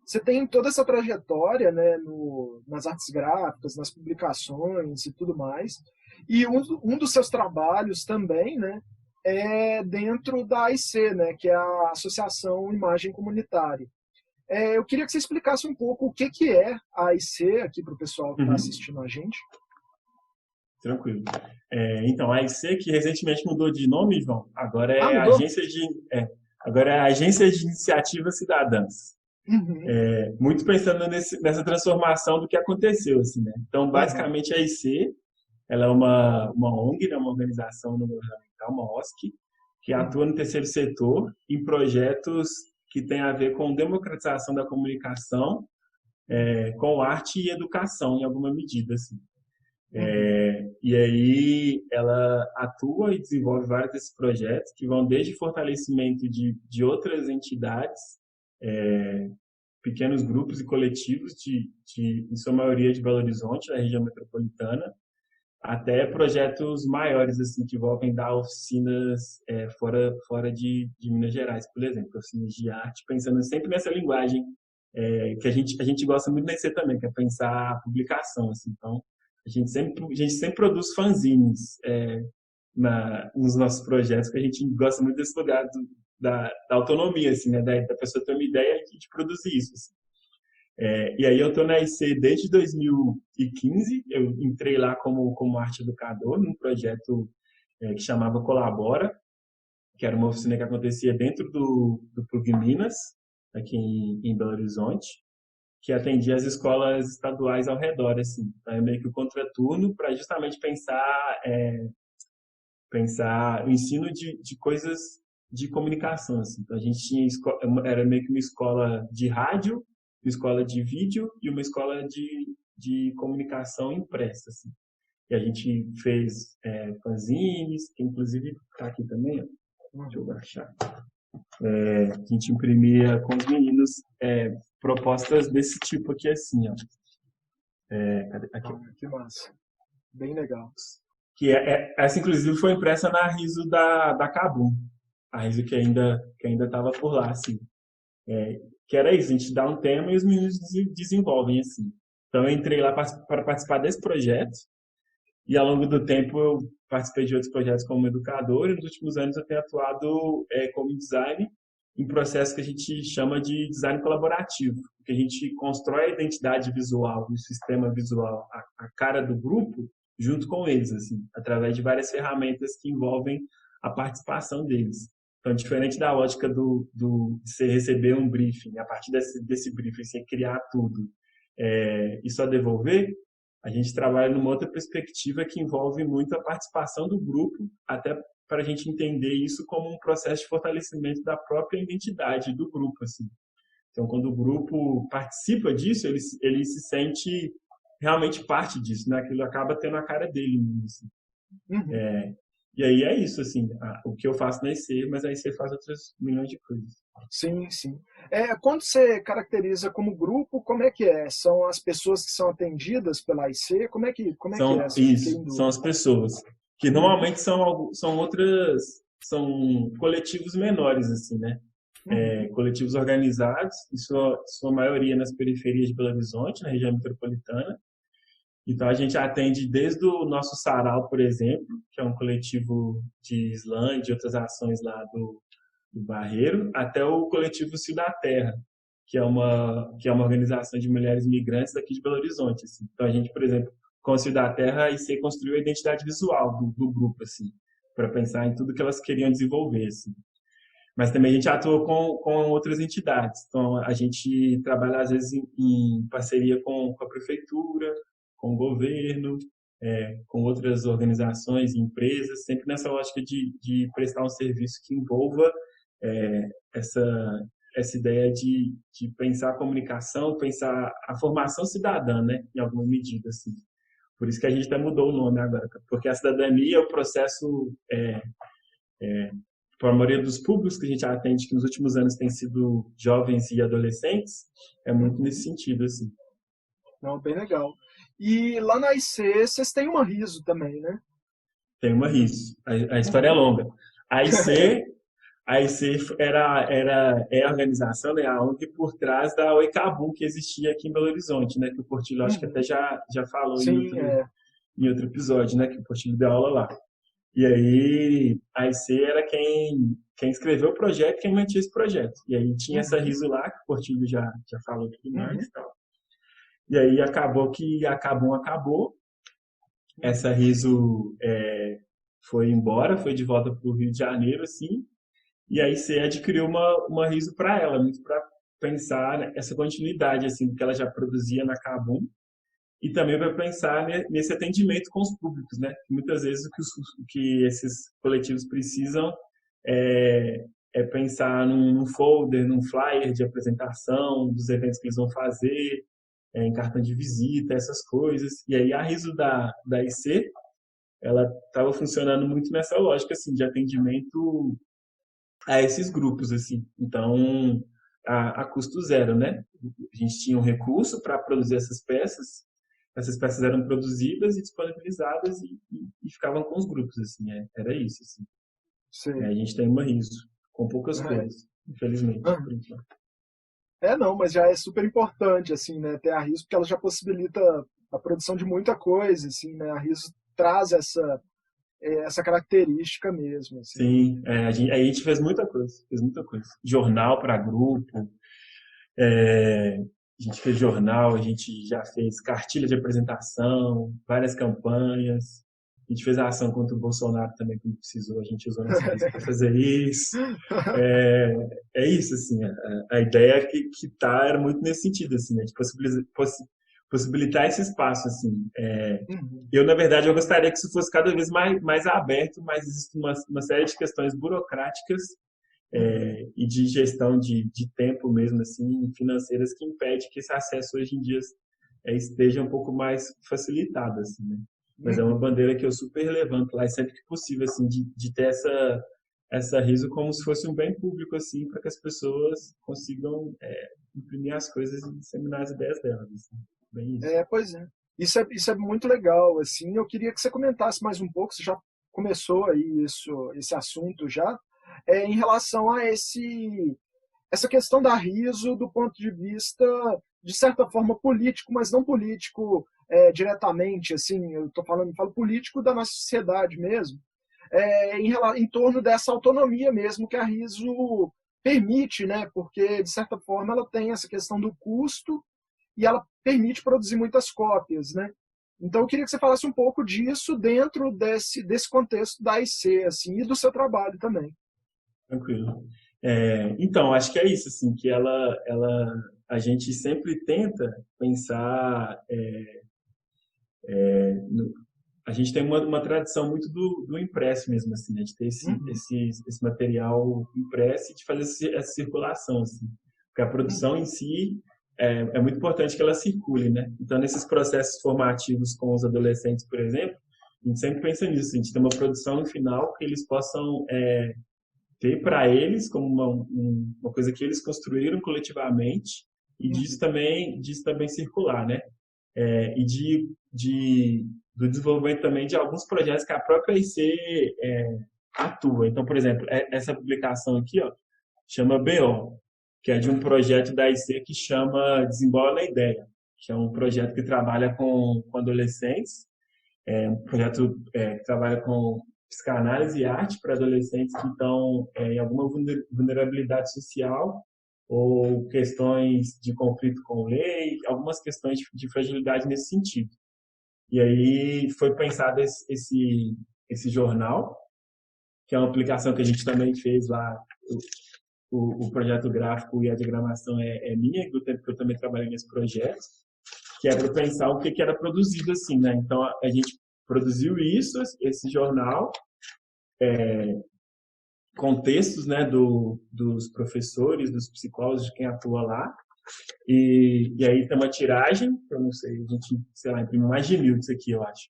você tem toda essa trajetória, né, nas artes gráficas, nas publicações e tudo mais. E um dos seus trabalhos também, né, é dentro da AIC, né, que é a Associação Imagem Comunitária. Eu queria que você explicasse um pouco o que é a AIC aqui para o pessoal que está Uhum. assistindo a gente. Tranquilo. Então, a AIC, que recentemente mudou de nome, João, Ah, mudou? agora é a Agência de Iniciativas Cidadãs. Uhum, Muito pensando nessa transformação do que aconteceu, assim, né? Então, aham, basicamente, a AIC, ela é uma ONG, né, uma organização não governamental, uma OSC, que atua uhum, no terceiro setor em projetos que têm a ver com democratização da comunicação, com arte e educação, em alguma medida, assim. uhum, E aí ela atua e desenvolve vários desses projetos que vão desde fortalecimento de outras entidades, pequenos grupos e coletivos, em sua maioria de Belo Horizonte, da região metropolitana, até projetos maiores, assim, que envolvem dar oficinas fora de Minas Gerais, por exemplo, oficinas de arte, pensando sempre nessa linguagem que a gente gosta muito nesse também, que é pensar a publicação, assim. Então, a gente sempre produz fanzines nos nossos projetos, que a gente gosta muito desse lugar da autonomia, assim, né, da pessoa ter uma ideia e de produzir isso, assim. E aí eu estou na IC desde 2015, eu entrei lá como arte educador num projeto que chamava Colabora, que era uma oficina que acontecia dentro do PUC Minas, aqui em Belo Horizonte, que atendia as escolas estaduais ao redor, assim. Então, é meio que o contraturno para justamente pensar o ensino de coisas de comunicação, assim. Então, a gente era meio que uma escola de rádio, uma escola de vídeo e uma escola de comunicação impressa, assim. E a gente fez fanzines, que inclusive está aqui também, ó. Deixa eu uhum. baixar. A gente imprimia com os meninos propostas desse tipo aqui, assim, ó. Aqui, Ah, que massa. Bem legal. essa, inclusive, foi impressa na Riso da Kabum. A Riso que ainda estava por lá, assim. Que era isso, a gente dá um tema e os meninos desenvolvem, assim. Então, eu entrei lá para participar desse projeto e, ao longo do tempo, eu participei de outros projetos como educador e, nos últimos anos, eu tenho atuado como design em processos que a gente chama de design colaborativo, que a gente constrói a identidade visual, o sistema visual, a cara do grupo, junto com eles, assim, através de várias ferramentas que envolvem a participação deles. Então, diferente da lógica de você receber um briefing, a partir desse briefing você criar tudo e só devolver, a gente trabalha numa outra perspectiva que envolve muito a participação do grupo, até para a gente entender isso como um processo de fortalecimento da própria identidade do grupo, assim. Então, quando o grupo participa disso, ele se sente realmente parte disso, né? Aquilo acaba tendo a cara dele mesmo, assim. Uhum. E aí é isso, assim, o que eu faço na IC, mas a IC faz outras milhões de coisas. Sim, sim. Quando você caracteriza como grupo, como é que é? São as pessoas que são atendidas pela AIC? Como é que é? São Assim, fiquei isso, em são as dúvida. pessoas que Uhum, normalmente são coletivos menores assim, né? uhum, Coletivos organizados, em sua maioria nas periferias de Belo Horizonte, na região metropolitana. Então a gente atende desde o nosso sarau, por exemplo, que é um coletivo de slam e de outras ações lá do Barreiro, até o coletivo Cio da Terra, que é uma organização de mulheres migrantes daqui de Belo Horizonte. Assim. Então a gente, por exemplo, com o Cio da Terra, a IC construiu a identidade visual do grupo, assim, para pensar em tudo que elas queriam desenvolver. Assim. Mas também a gente atua com outras entidades. Então, a gente trabalha, às vezes, em parceria com a prefeitura, com o governo, com outras organizações e empresas, sempre nessa lógica de prestar um serviço que envolva é, essa ideia de pensar a comunicação, pensar a formação cidadã, né, em alguma medida. Assim. Por isso que a gente até mudou o nome agora, porque a cidadania é o processo para a maioria dos públicos que a gente atende, que nos últimos anos tem sido jovens e adolescentes, é muito nesse uhum. sentido, assim. Não, bem legal. E lá na IC, vocês têm uma RISO também, né? Tem uma RIS. A história é Uhum. longa. A IC, a IC é a organização, né, a ONG por trás da Oicabum que existia aqui em Belo Horizonte, né, que o Portilho acho que até Uhum. já falou Sim, em outro episódio, né, que o Portilho deu aula lá. E aí, a IC era quem escreveu o projeto, quem mantinha esse projeto. E aí tinha essa uhum, RISO lá, que o Portilho já falou tudo mais uhum, e tal. E aí acabou que acabou. Essa uhum. RISO foi embora, foi de volta para o Rio de Janeiro, assim. E aí você adquiriu uma RISO para ela, muito para pensar essa continuidade, assim, do que ela já produzia na Kabum. E também para pensar nesse atendimento com os públicos, né? Muitas vezes o que esses coletivos precisam é, é pensar num folder, num flyer de apresentação dos eventos que eles vão fazer, em cartão de visita, essas coisas. E aí a RISO da IC, ela estava funcionando muito nessa lógica assim de atendimento a esses grupos assim. Então a custo zero, né? A gente tinha um recurso para produzir essas peças eram produzidas e disponibilizadas e ficavam com os grupos assim, era isso assim. A Sei. gente tem uma RISO com poucas É. coisas, infelizmente, por Aham. enquanto. Não, mas já é super importante, assim, né, ter a RISO, porque ela já possibilita a produção de muita coisa, assim, né, a RISO traz essa característica mesmo, assim. Sim, a gente fez muita coisa. Jornal para grupo, a gente fez jornal, a gente já fez cartilha de apresentação, várias campanhas. A gente fez a ação contra o Bolsonaro também, quando precisou, a gente usou nossa RISO para fazer isso. É, é isso, assim, a ideia que era muito nesse sentido, assim, né, de possibilitar esse espaço, assim. Uhum, Eu, na verdade, eu gostaria que isso fosse cada vez mais aberto, mas existe uma série de questões burocráticas uhum. e de gestão de tempo mesmo, assim, financeiras, que impede que esse acesso hoje em dia esteja um pouco mais facilitado, assim, né? Mas é uma Uhum. bandeira que eu super levanto lá, e sempre que possível, assim, de ter essa RISO como se fosse um bem público, assim, para que as pessoas consigam imprimir as coisas e disseminar as ideias delas, assim. Bem isso. Pois é. Isso é muito legal, assim. Eu queria que você comentasse mais um pouco, você já começou aí esse assunto já, em relação a essa questão da riso do ponto de vista, de certa forma, político, mas não político diretamente, assim, falo político da nossa sociedade mesmo, em torno dessa autonomia mesmo que a riso permite, né? Porque, de certa forma, ela tem essa questão do custo e ela permite produzir muitas cópias, né? Então, eu queria que você falasse um pouco disso dentro desse contexto da IC, assim, e do seu trabalho também. Tranquilo. Então, acho que é isso, assim, que a gente sempre tenta pensar, a gente tem uma tradição muito do impresso mesmo, assim, né, de ter Uhum, esse material impresso e de fazer essa circulação, assim, porque a produção uhum, em si é muito importante que ela circule, né? Então, nesses processos formativos com os adolescentes, por exemplo, a gente sempre pensa nisso, a gente tem uma produção no final que eles possam ter para eles como uma coisa que eles construíram coletivamente e disso também circular, né? E do desenvolvimento também de alguns projetos que a própria IC atua. Então, por exemplo, essa publicação aqui, ó, chama BO, que é de um projeto da IC que chama Desembola na Ideia, que é um projeto que trabalha com adolescentes, um projeto que trabalha com psicanálise e arte para adolescentes que estão em alguma vulnerabilidade social ou questões de conflito com lei, algumas questões de fragilidade nesse sentido. E aí foi pensado esse jornal, que é uma aplicação que a gente também fez lá. O projeto gráfico e a diagramação é minha, do tempo que eu também trabalhei nesse projeto, que é para pensar o que era produzido assim, né? Então a gente produziu isso, esse jornal, com textos, né, dos professores, dos psicólogos, de quem atua lá, e aí tem uma tiragem, eu não sei, a gente, sei lá, imprime mais de 1.000 disso aqui, eu acho.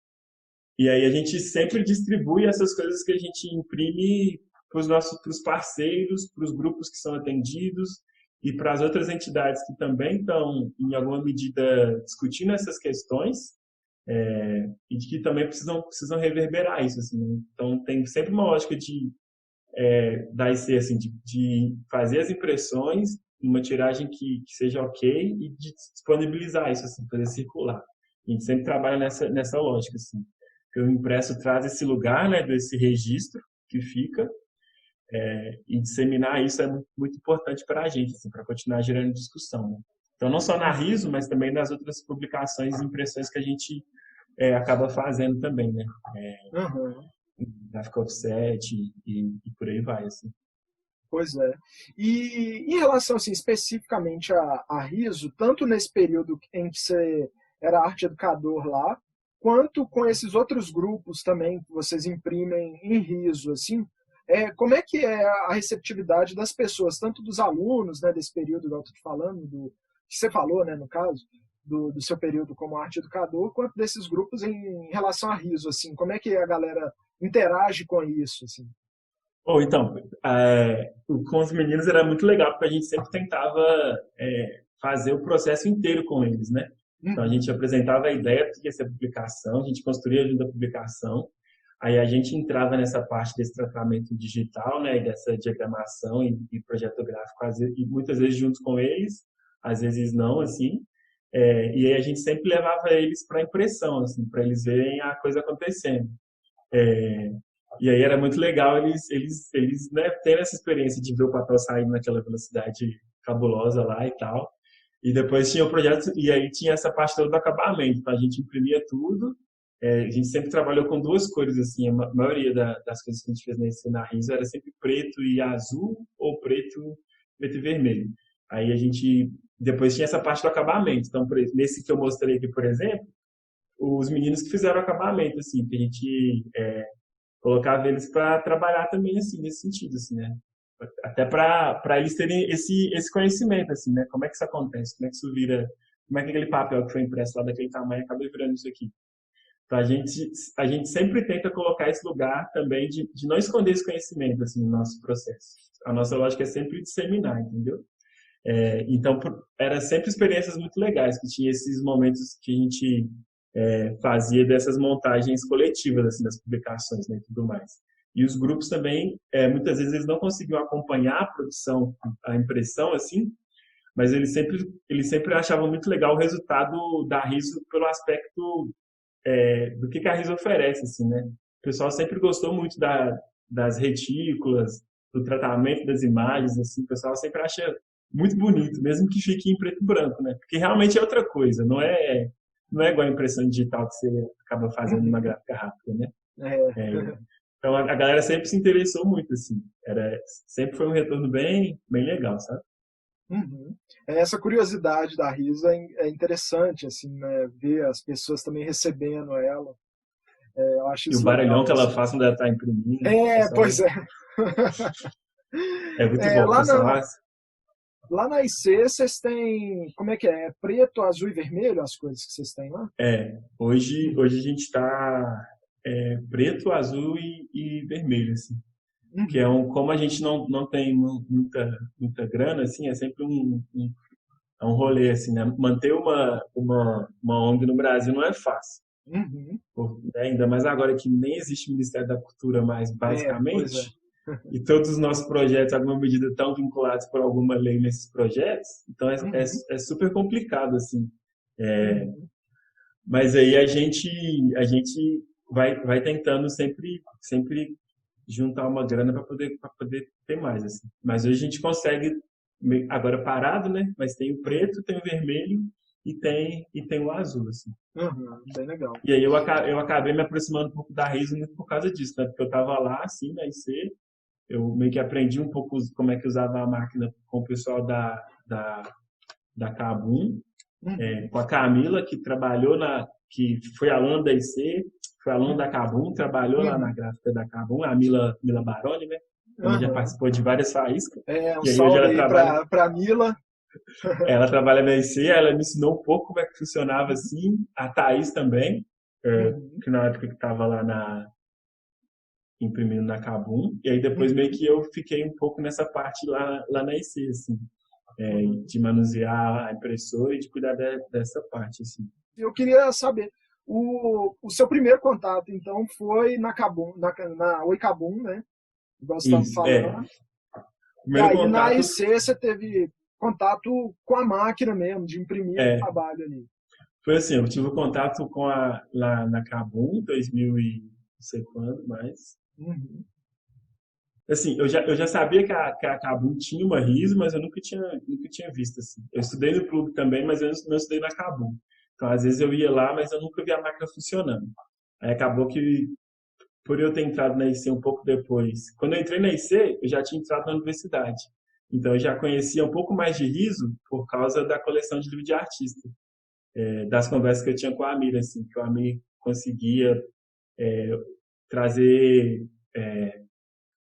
E aí a gente sempre distribui essas coisas que a gente imprime para os parceiros, para os grupos que são atendidos e para as outras entidades que também estão, em alguma medida, discutindo essas questões e que também precisam reverberar isso. Assim. Então, tem sempre uma lógica da IC, assim, de fazer as impressões em uma tiragem que seja ok e de disponibilizar isso, assim, fazer circular. A gente sempre trabalha nessa lógica, assim. O impresso traz esse lugar, né, desse registro que fica, e disseminar isso é muito, muito importante para a gente, assim, para continuar gerando discussão. Né? Então, não só na RISO, mas também nas outras publicações e impressões que a gente acaba fazendo também, né? Graphic Offset e por aí vai, assim. Pois é. E em relação, assim, especificamente a RISO, tanto nesse período em que você era arte educador lá, quanto com esses outros grupos também que vocês imprimem em RISO, assim, como é que é a receptividade das pessoas, tanto dos alunos, né, desse período, igual eu estou te falando, que você falou, né, no caso, do seu período como arte educador, quanto desses grupos em relação a RISO, assim, como é que a galera interage com isso, assim? Então, com os meninos era muito legal, porque a gente sempre tentava fazer o processo inteiro com eles, né? Então, a gente apresentava a ideia do que ia ser a publicação, a gente construía junto à publicação, aí a gente entrava nessa parte desse tratamento digital, né, e dessa diagramação e projeto gráfico, e muitas vezes junto com eles, às vezes não, assim, e aí a gente sempre levava eles para impressão, assim, para eles verem a coisa acontecendo. E aí era muito legal eles né, terem essa experiência de ver o papel saindo naquela velocidade fabulosa lá e tal. E depois tinha o projeto, e aí tinha essa parte toda do acabamento. Então a gente imprimia tudo. A gente sempre trabalhou com duas cores, assim. A maioria das coisas que a gente fez na RISO era sempre preto e azul, ou preto e vermelho. Aí a gente depois tinha essa parte do acabamento. Então, nesse que eu mostrei aqui, por exemplo, os meninos que fizeram o acabamento, assim, que a gente colocava eles para trabalhar também assim nesse sentido, assim, né? Até para eles terem esse conhecimento, assim, né? Como é que isso acontece? Como é que isso vira? Como é que aquele papel que foi impresso lá daquele tamanho acaba virando isso aqui? Então a gente sempre tenta colocar esse lugar também de não esconder esse conhecimento assim no nosso processo. A nossa lógica é sempre disseminar, entendeu? Então era sempre experiências muito legais que tinha esses momentos que a gente fazia dessas montagens coletivas assim das publicações, né, e tudo mais. E os grupos também muitas vezes eles não conseguiam acompanhar a produção, a impressão assim, mas eles sempre achavam muito legal o resultado da RISO pelo aspecto do que a RISO oferece, assim, né? O pessoal sempre gostou muito das retículas, do tratamento das imagens, assim, o pessoal sempre acha muito bonito, mesmo que fique em preto e branco, né? Porque realmente é outra coisa, não é igual a impressão digital que você acaba fazendo numa gráfica rápida, né? Então a galera sempre se interessou muito, assim. Sempre foi um retorno bem legal, sabe? Essa curiosidade da Risa é interessante, assim, né? Ver as pessoas também recebendo ela. Eu acho E o isso legal. barulhão que ela faz quando ela está imprimindo. Pois é. É muito bom, pessoal. Lá na IC vocês têm, como é que é? Preto, azul e vermelho as coisas que vocês têm lá? Hoje a gente está preto, azul e vermelho, assim. que é Uhum. como a gente não tem muita grana, assim, é sempre é um rolê, assim, né? Manter uma ONG no Brasil não é fácil. Uhum. Né? Ainda mais agora que nem existe Ministério da Cultura mais, É, pois é. basicamente, e todos os nossos projetos, em alguma medida, estão vinculados por alguma lei nesses projetos, então Uhum. é super complicado, assim. Uhum. Mas aí a gente vai tentando sempre juntar uma grana para poder ter mais, assim. Mas hoje a gente consegue, agora parado, né? Mas tem o Uhum. preto, tem o vermelho e tem o azul, assim. Uhum. Bem legal. E aí eu acabei me aproximando um pouco da Riso muito por causa disso, né? Porque eu estava lá, assim, na IC, eu meio que aprendi um pouco como é que usava a máquina com o pessoal da Kabum, Uhum. com a Camila, que foi aluna da IC, foi aluna da Uhum. Kabum, trabalhou lá na Uhum. gráfica da Kabum, a Mila Baroni, né? Também já Uhum. participou de várias faíscas. É, um E aí hoje salve aí para Mila. ela trabalha na IC, ela me ensinou um pouco como é que funcionava assim, a Thaís também, Uhum. que na época que estava lá imprimindo na Kabum, e aí depois meio Uhum. que eu fiquei um pouco nessa parte lá na IC, assim, Uhum. de manusear a impressora e de cuidar dessa parte, assim. Eu queria saber, o seu primeiro contato, então, foi na Kabum, na Oi Kabum, né? Igual você estava Isso, falando. E primeiro aí na contato, IC você teve contato com a máquina mesmo, de imprimir o é, trabalho ali. foi assim, eu tive contato lá na Kabum, 2000 e não sei quando, mais. Uhum. Assim, eu já sabia que a Kabum tinha uma RISO, mas eu nunca tinha visto, assim. Eu estudei no clube também, mas eu não estudei na Kabum. Então, às vezes eu ia lá, mas eu nunca vi a máquina funcionando. Aí acabou que, por eu ter entrado na IC um pouco depois, quando eu entrei na IC, eu já tinha entrado na universidade. Então, eu já conhecia um pouco mais de riso por causa da coleção de livro de artista, das conversas que eu tinha com a Amir, assim, que o Amir conseguia trazer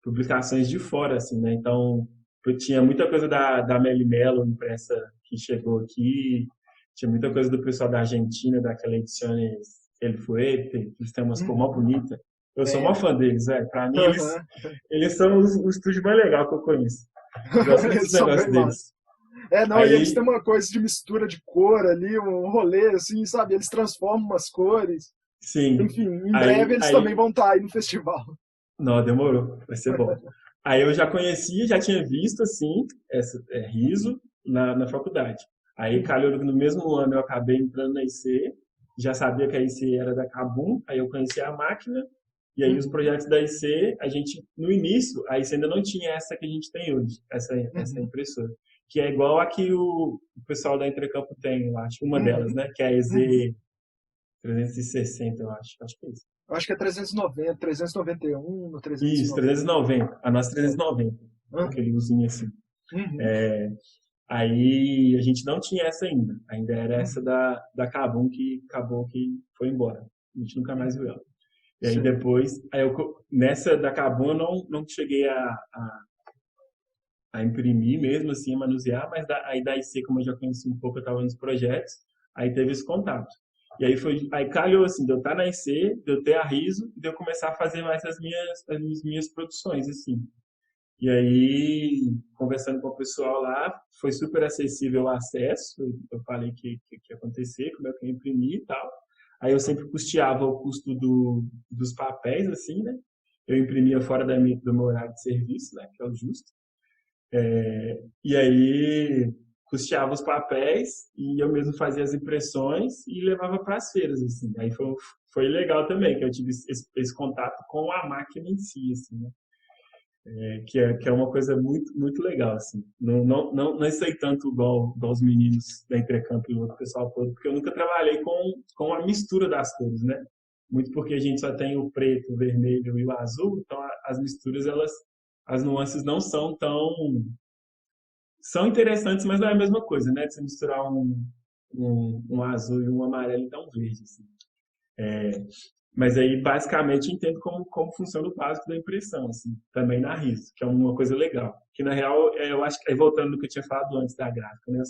publicações de fora, assim, né? Então, eu tinha muita coisa da Meli Melo impressa que chegou aqui, tinha muita coisa do pessoal da Argentina, daquela Ediciones El Fuerte, que eles têm umas cor mó Uhum. bonita. Eu sou mó É. fã deles, velho. Pra mim, Aham. eles são o estúdio mais legal que eu conheço. Eu gosto muito dos Eles são negócios bem massa. deles. É, não, e eles têm Aí, uma coisa de mistura de cor ali, um rolê assim, sabe? Eles transformam umas cores. sim, Enfim, em breve aí, eles também aí, vão estar aí no festival. não, demorou, vai ser bom. Aí eu já conhecia, já tinha visto, assim, riso na faculdade. Aí Uhum. calhou que no mesmo ano eu acabei entrando na IC, já sabia que a IC era da Kabum, aí eu conhecia a máquina, e aí os Uhum. projetos da IC, a gente, no início, a IC ainda não tinha essa que a gente tem hoje, essa Uhum. impressora, que é igual a que o pessoal da Entrecampo tem, eu acho, uma delas, Uhum. né, que é a Uhum. EZ 360, eu acho que é isso. Eu acho que é 390, 391 no Isso, 390. 390. A nossa É. 390. Uhum. Aquele usinho assim. Uhum. Aí a gente não tinha essa ainda. Ainda era essa Uhum. da Kabum que acabou que foi embora. A gente nunca mais viu Uhum. ela. E aí Sei. depois, nessa da Kabum eu não cheguei a imprimir mesmo, assim, a manusear, mas aí da IC, como eu já conheci um pouco, eu estava nos projetos, aí teve esse contato. E aí calhou assim, de eu estar na IC, de eu ter a Riso, de eu começar a fazer mais as minhas produções, assim. E aí, conversando com o pessoal lá, foi super acessível o acesso. Eu falei que ia acontecer, como é que eu ia imprimir e tal. Aí eu sempre custeava o custo dos papéis, assim, né? Eu imprimia fora do meu horário de serviço, né? Que é o justo. E aí custeava os papéis e eu mesmo fazia as impressões e levava para as feiras, assim. Aí foi legal também, que eu tive esse contato com a máquina em si, assim, né? Que é uma coisa muito, muito legal, assim. Não sei tanto igual os meninos da Entrecampo e o outro pessoal todo, porque eu nunca trabalhei com a mistura das cores, né? Muito porque a gente só tem o preto, o vermelho e o azul, então as misturas, as nuances não são são interessantes, mas não é a mesma coisa, né? De você misturar um azul e um amarelo, então um verde, assim. Mas aí, basicamente, entendo como funciona o básico da impressão, assim, também na RIS, que é uma coisa legal. Que, na real, eu acho que, aí voltando no que eu tinha falado antes da gráfica, né?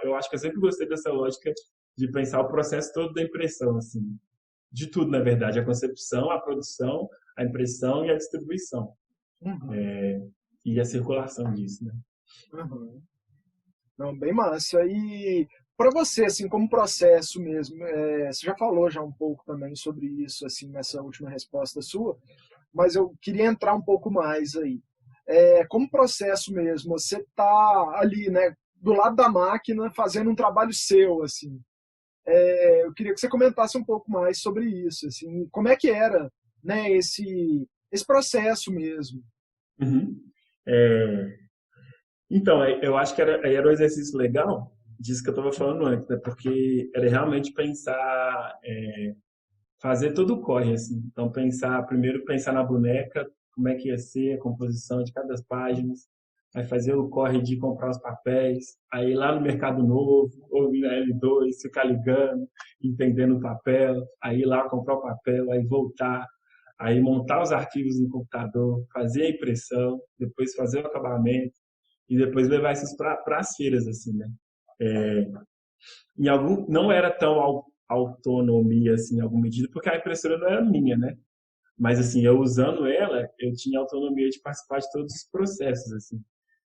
Eu acho que eu sempre gostei dessa lógica de pensar o processo todo da impressão, assim, de tudo, na verdade, a concepção, a produção, a impressão e a distribuição. Uhum. e a circulação disso, né? Uhum. Não, bem massa. E para você, assim, como processo mesmo, você já falou já um pouco também sobre isso, assim, nessa última resposta sua, mas eu queria entrar um pouco mais aí. Como processo mesmo, você tá ali, né, do lado da máquina, fazendo um trabalho seu, assim. Eu queria que você comentasse um pouco mais sobre isso, assim, como é que era, né, esse processo mesmo. Uhum. É, então, eu acho que era um exercício legal disso que eu estava falando antes, né? Porque era realmente pensar, fazer todo o corre, assim. Então, primeiro pensar na boneca, como é que ia ser a composição de cada página, aí fazer o corre de comprar os papéis, aí ir lá no Mercado Novo, ou ir na L2, ficar ligando, entendendo o papel, aí ir lá comprar o papel, aí voltar, aí montar os arquivos no computador, fazer a impressão, depois fazer o acabamento, e depois levar isso para as feiras, assim, né? Não era tão autonomia, assim, em alguma medida, porque a impressora não era minha, né? Mas, assim, eu usando ela, eu tinha autonomia de participar de todos os processos, assim.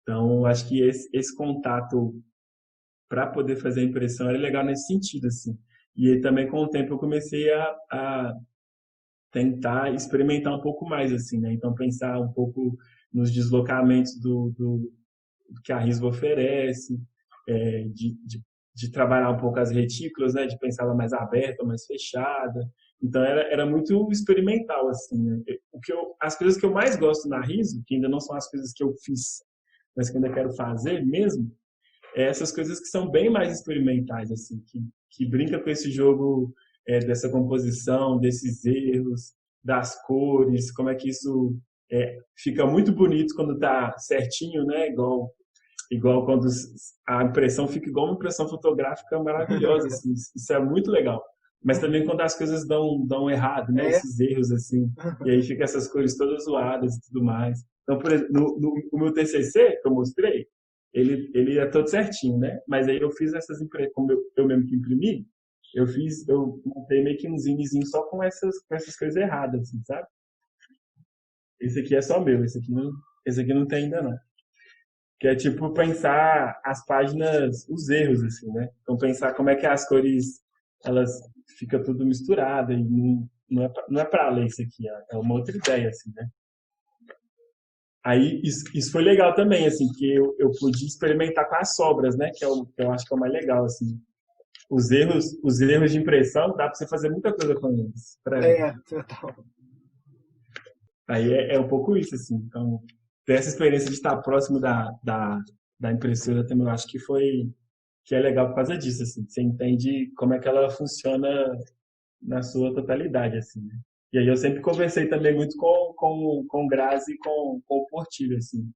Então, acho que esse contato para poder fazer a impressão era legal nesse sentido, assim. E aí, também, com o tempo, eu comecei a tentar experimentar um pouco mais, assim, né? Então, pensar um pouco nos deslocamentos que a Risva oferece, de trabalhar um pouco as retículas, né, de pensar ela mais aberta, mais fechada. Então era muito experimental assim, né? As coisas que eu mais gosto na Riso, que ainda não são as coisas que eu fiz, mas que ainda quero fazer mesmo, é essas coisas que são bem mais experimentais assim, que brinca com esse jogo dessa composição, desses erros, das cores, como é que isso fica muito bonito quando está certinho, né? Igual quando a impressão fica igual uma impressão fotográfica maravilhosa, assim, isso é muito legal. Mas também quando as coisas dão errado, né? É. Esses erros, assim, e aí fica essas cores todas zoadas e tudo mais. Então, por exemplo, no meu TCC, que eu mostrei, ele é todo certinho, né? Mas aí eu fiz essas impressões, como eu mesmo que imprimi, eu montei meio que um zinezinho só com essas coisas erradas, assim, sabe? Esse aqui é só meu, esse aqui não tem ainda não. Que é tipo pensar as páginas, os erros, assim, né? Então pensar como é que as cores, elas fica tudo misturado e não é para ler isso aqui, é uma outra ideia, assim, né? Aí isso foi legal também, assim, que eu pude experimentar com as sobras, né? Que eu acho que é o mais legal, assim. Os erros de impressão, dá para você fazer muita coisa com eles. Total. Aí é um pouco isso, assim. Então, ter essa experiência de estar próximo da impressora também, eu acho que é legal por causa disso, assim. Você entende como é que ela funciona na sua totalidade, assim, né? E aí eu sempre conversei também muito com o Grazi e com o Portilho, assim.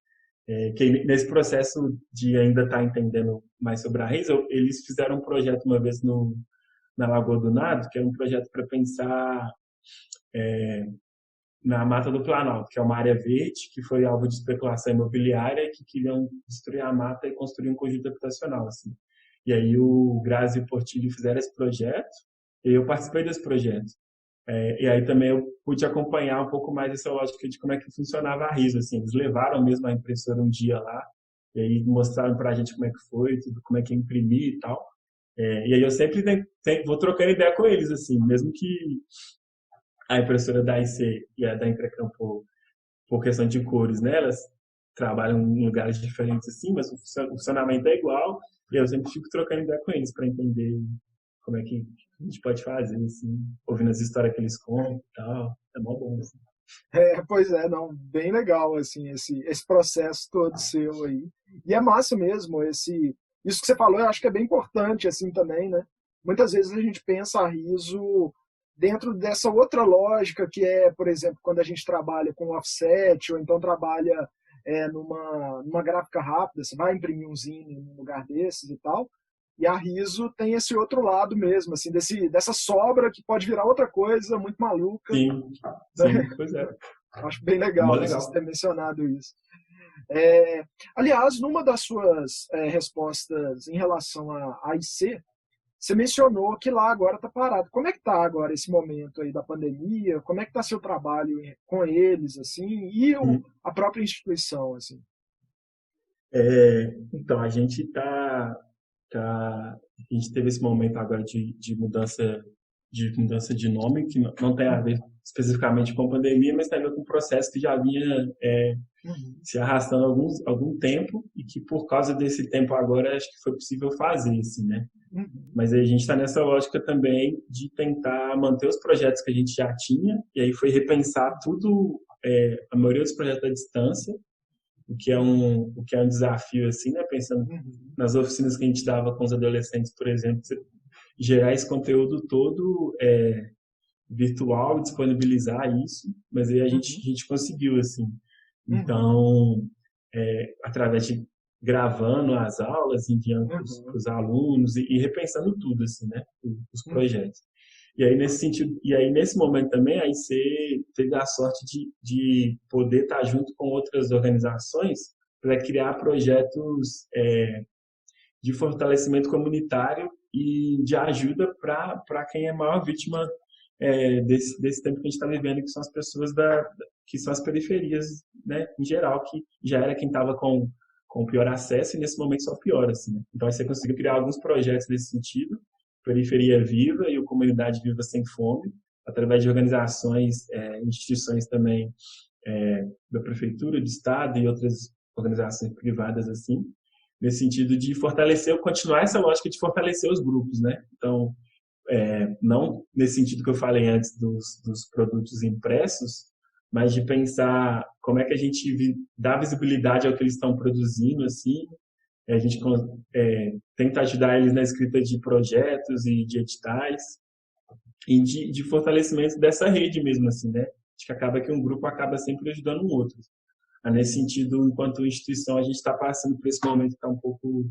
Que nesse processo de ainda estar entendendo mais sobre a Hazel, eles fizeram um projeto uma vez na Lagoa do Nado, que é um projeto para pensar na Mata do Planalto, que é uma área verde que foi alvo de especulação imobiliária e que queriam destruir a mata e construir um conjunto habitacional, assim. E aí o Grazi e o Portilho fizeram esse projeto e eu participei desse projeto. E aí também eu pude acompanhar um pouco mais essa lógica de como é que funcionava a RISO, assim. Eles levaram mesmo a impressora um dia lá e aí mostraram para a gente como é que foi, tudo, como é que imprimir e tal. E aí eu sempre vou trocando ideia com eles, assim, mesmo que a impressora da IC e a da Intracampo, por questão de cores, né, elas trabalham em lugares diferentes, assim, mas o funcionamento é igual, e eu sempre fico trocando ideia com eles para entender como é que a gente pode fazer, assim, ouvindo as histórias que eles contam e tal. É mó bom, assim. Pois é, não, bem legal, assim, esse processo todo seu aí. E é massa mesmo, isso que você falou, eu acho que é bem importante, assim, também, né? Muitas vezes a gente pensa a riso dentro dessa outra lógica que é, por exemplo, quando a gente trabalha com offset, ou então trabalha numa gráfica rápida, você vai imprimir um zine num lugar desses e tal, e a riso tem esse outro lado mesmo, assim, dessa sobra que pode virar outra coisa muito maluca, Sim, né? sim, pois é. Acho bem É mó legal você legal. ter mencionado isso. É, aliás, numa das suas respostas em relação à IC, Você mencionou que lá agora está parado. Como é que está agora esse momento aí da pandemia? Como é que está seu trabalho com eles, assim, e a própria instituição, assim? Então, a gente teve esse momento agora de mudança de nome, que não tem a ver especificamente com a pandemia, mas tem a ver com um processo que já vinha Uhum, se arrastando algum tempo e que por causa desse tempo agora acho que foi possível fazer, assim, né? uhum, Mas aí a gente está nessa lógica também de tentar manter os projetos que a gente já tinha, e aí foi repensar tudo, a maioria dos projetos à distância, o que é um desafio, assim, né? Pensando uhum, nas oficinas que a gente dava com os adolescentes, por exemplo, gerar esse conteúdo todo virtual, disponibilizar isso, mas aí uhum, a gente conseguiu, assim. uhum, Então, através de gravando as aulas, enviando para uhum, os alunos e repensando tudo, assim, né? Os uhum, projetos. E aí, nesse sentido, e aí, nesse momento também, aí você teve a sorte de poder estar junto com outras organizações para criar projetos de fortalecimento comunitário e de ajuda para quem é maior vítima desse tempo que a gente está vivendo, que são as pessoas que são as periferias, né, em geral, que já era quem estava com pior acesso e nesse momento só piora, assim, né? Então, aí você conseguiu criar alguns projetos nesse sentido, Periferia Viva e o Comunidade Viva Sem Fome, através de organizações, instituições também da prefeitura, do estado e outras organizações privadas assim, nesse sentido de fortalecer, continuar essa lógica de fortalecer os grupos, né? Então, não nesse sentido que eu falei antes dos produtos impressos, mas de pensar como é que a gente dá visibilidade ao que eles estão produzindo, assim, a gente tenta ajudar eles na escrita de projetos e de editais, e de fortalecimento dessa rede mesmo, assim, né? Acho que acaba que um grupo acaba sempre ajudando o outro. Nesse sentido, enquanto instituição, a gente está passando por esse momento que está um pouco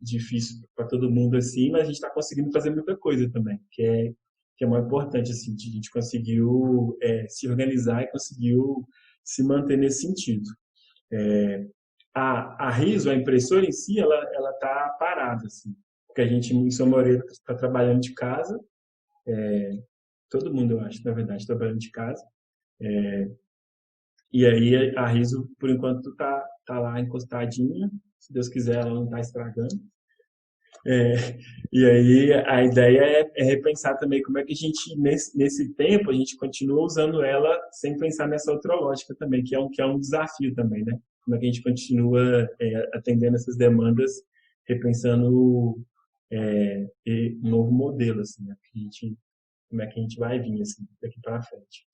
difícil para todo mundo, assim, mas a gente está conseguindo fazer muita coisa também, que é muito importante, assim, a gente conseguiu se organizar e conseguiu se manter nesse sentido. A RISO, a impressora em si, ela está parada, assim, porque a gente, em São Moreira, está trabalhando de casa, todo mundo, eu acho, na verdade, trabalhando de casa, e aí a Riso, por enquanto, tá lá encostadinha. Se Deus quiser, ela não está estragando. É, e aí a ideia é repensar também como é que a gente, nesse tempo, a gente continua usando ela sem pensar nessa outra lógica também, que é um desafio também, né? Como é que a gente continua atendendo essas demandas, repensando um novo modelo, assim, né? Como é que a gente vai vir, assim, daqui para frente.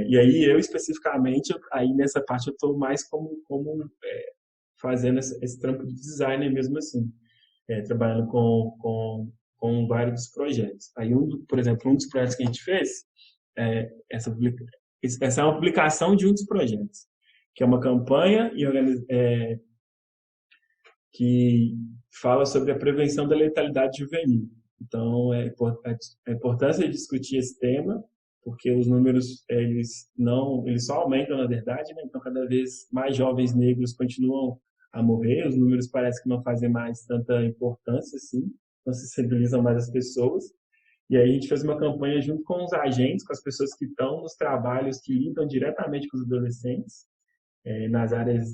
E aí eu especificamente, aí nessa parte eu estou mais como fazendo esse trampo de designer mesmo assim, trabalhando com vários projetos. Aí por exemplo, um dos projetos que a gente fez, é, essa, essa é uma publicação de um dos projetos, que é uma campanha que fala sobre a prevenção da letalidade juvenil. Então, a importância de discutir esse tema, porque os números eles só aumentam na verdade, né? Então cada vez mais jovens negros continuam a morrer, os números parecem que não fazem mais tanta importância assim, não se sensibilizam mais as pessoas. E aí a gente fez uma campanha junto com os agentes, com as pessoas que estão nos trabalhos que lidam diretamente com os adolescentes, nas áreas,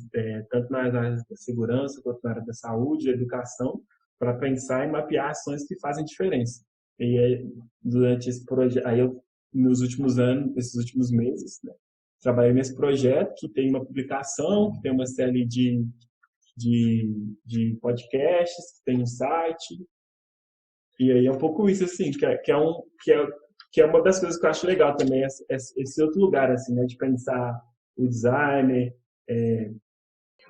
tanto nas áreas da segurança quanto na área da saúde, da educação, para pensar e mapear ações que fazem diferença. E aí, durante esse projeto, aí eu, nos últimos anos, nesses últimos meses, né, trabalhei nesse projeto que tem uma publicação, que tem uma série de podcasts, que tem um site, e aí é um pouco isso, assim, que é uma das coisas que eu acho legal também, esse outro lugar, assim, né, de pensar o designer, é,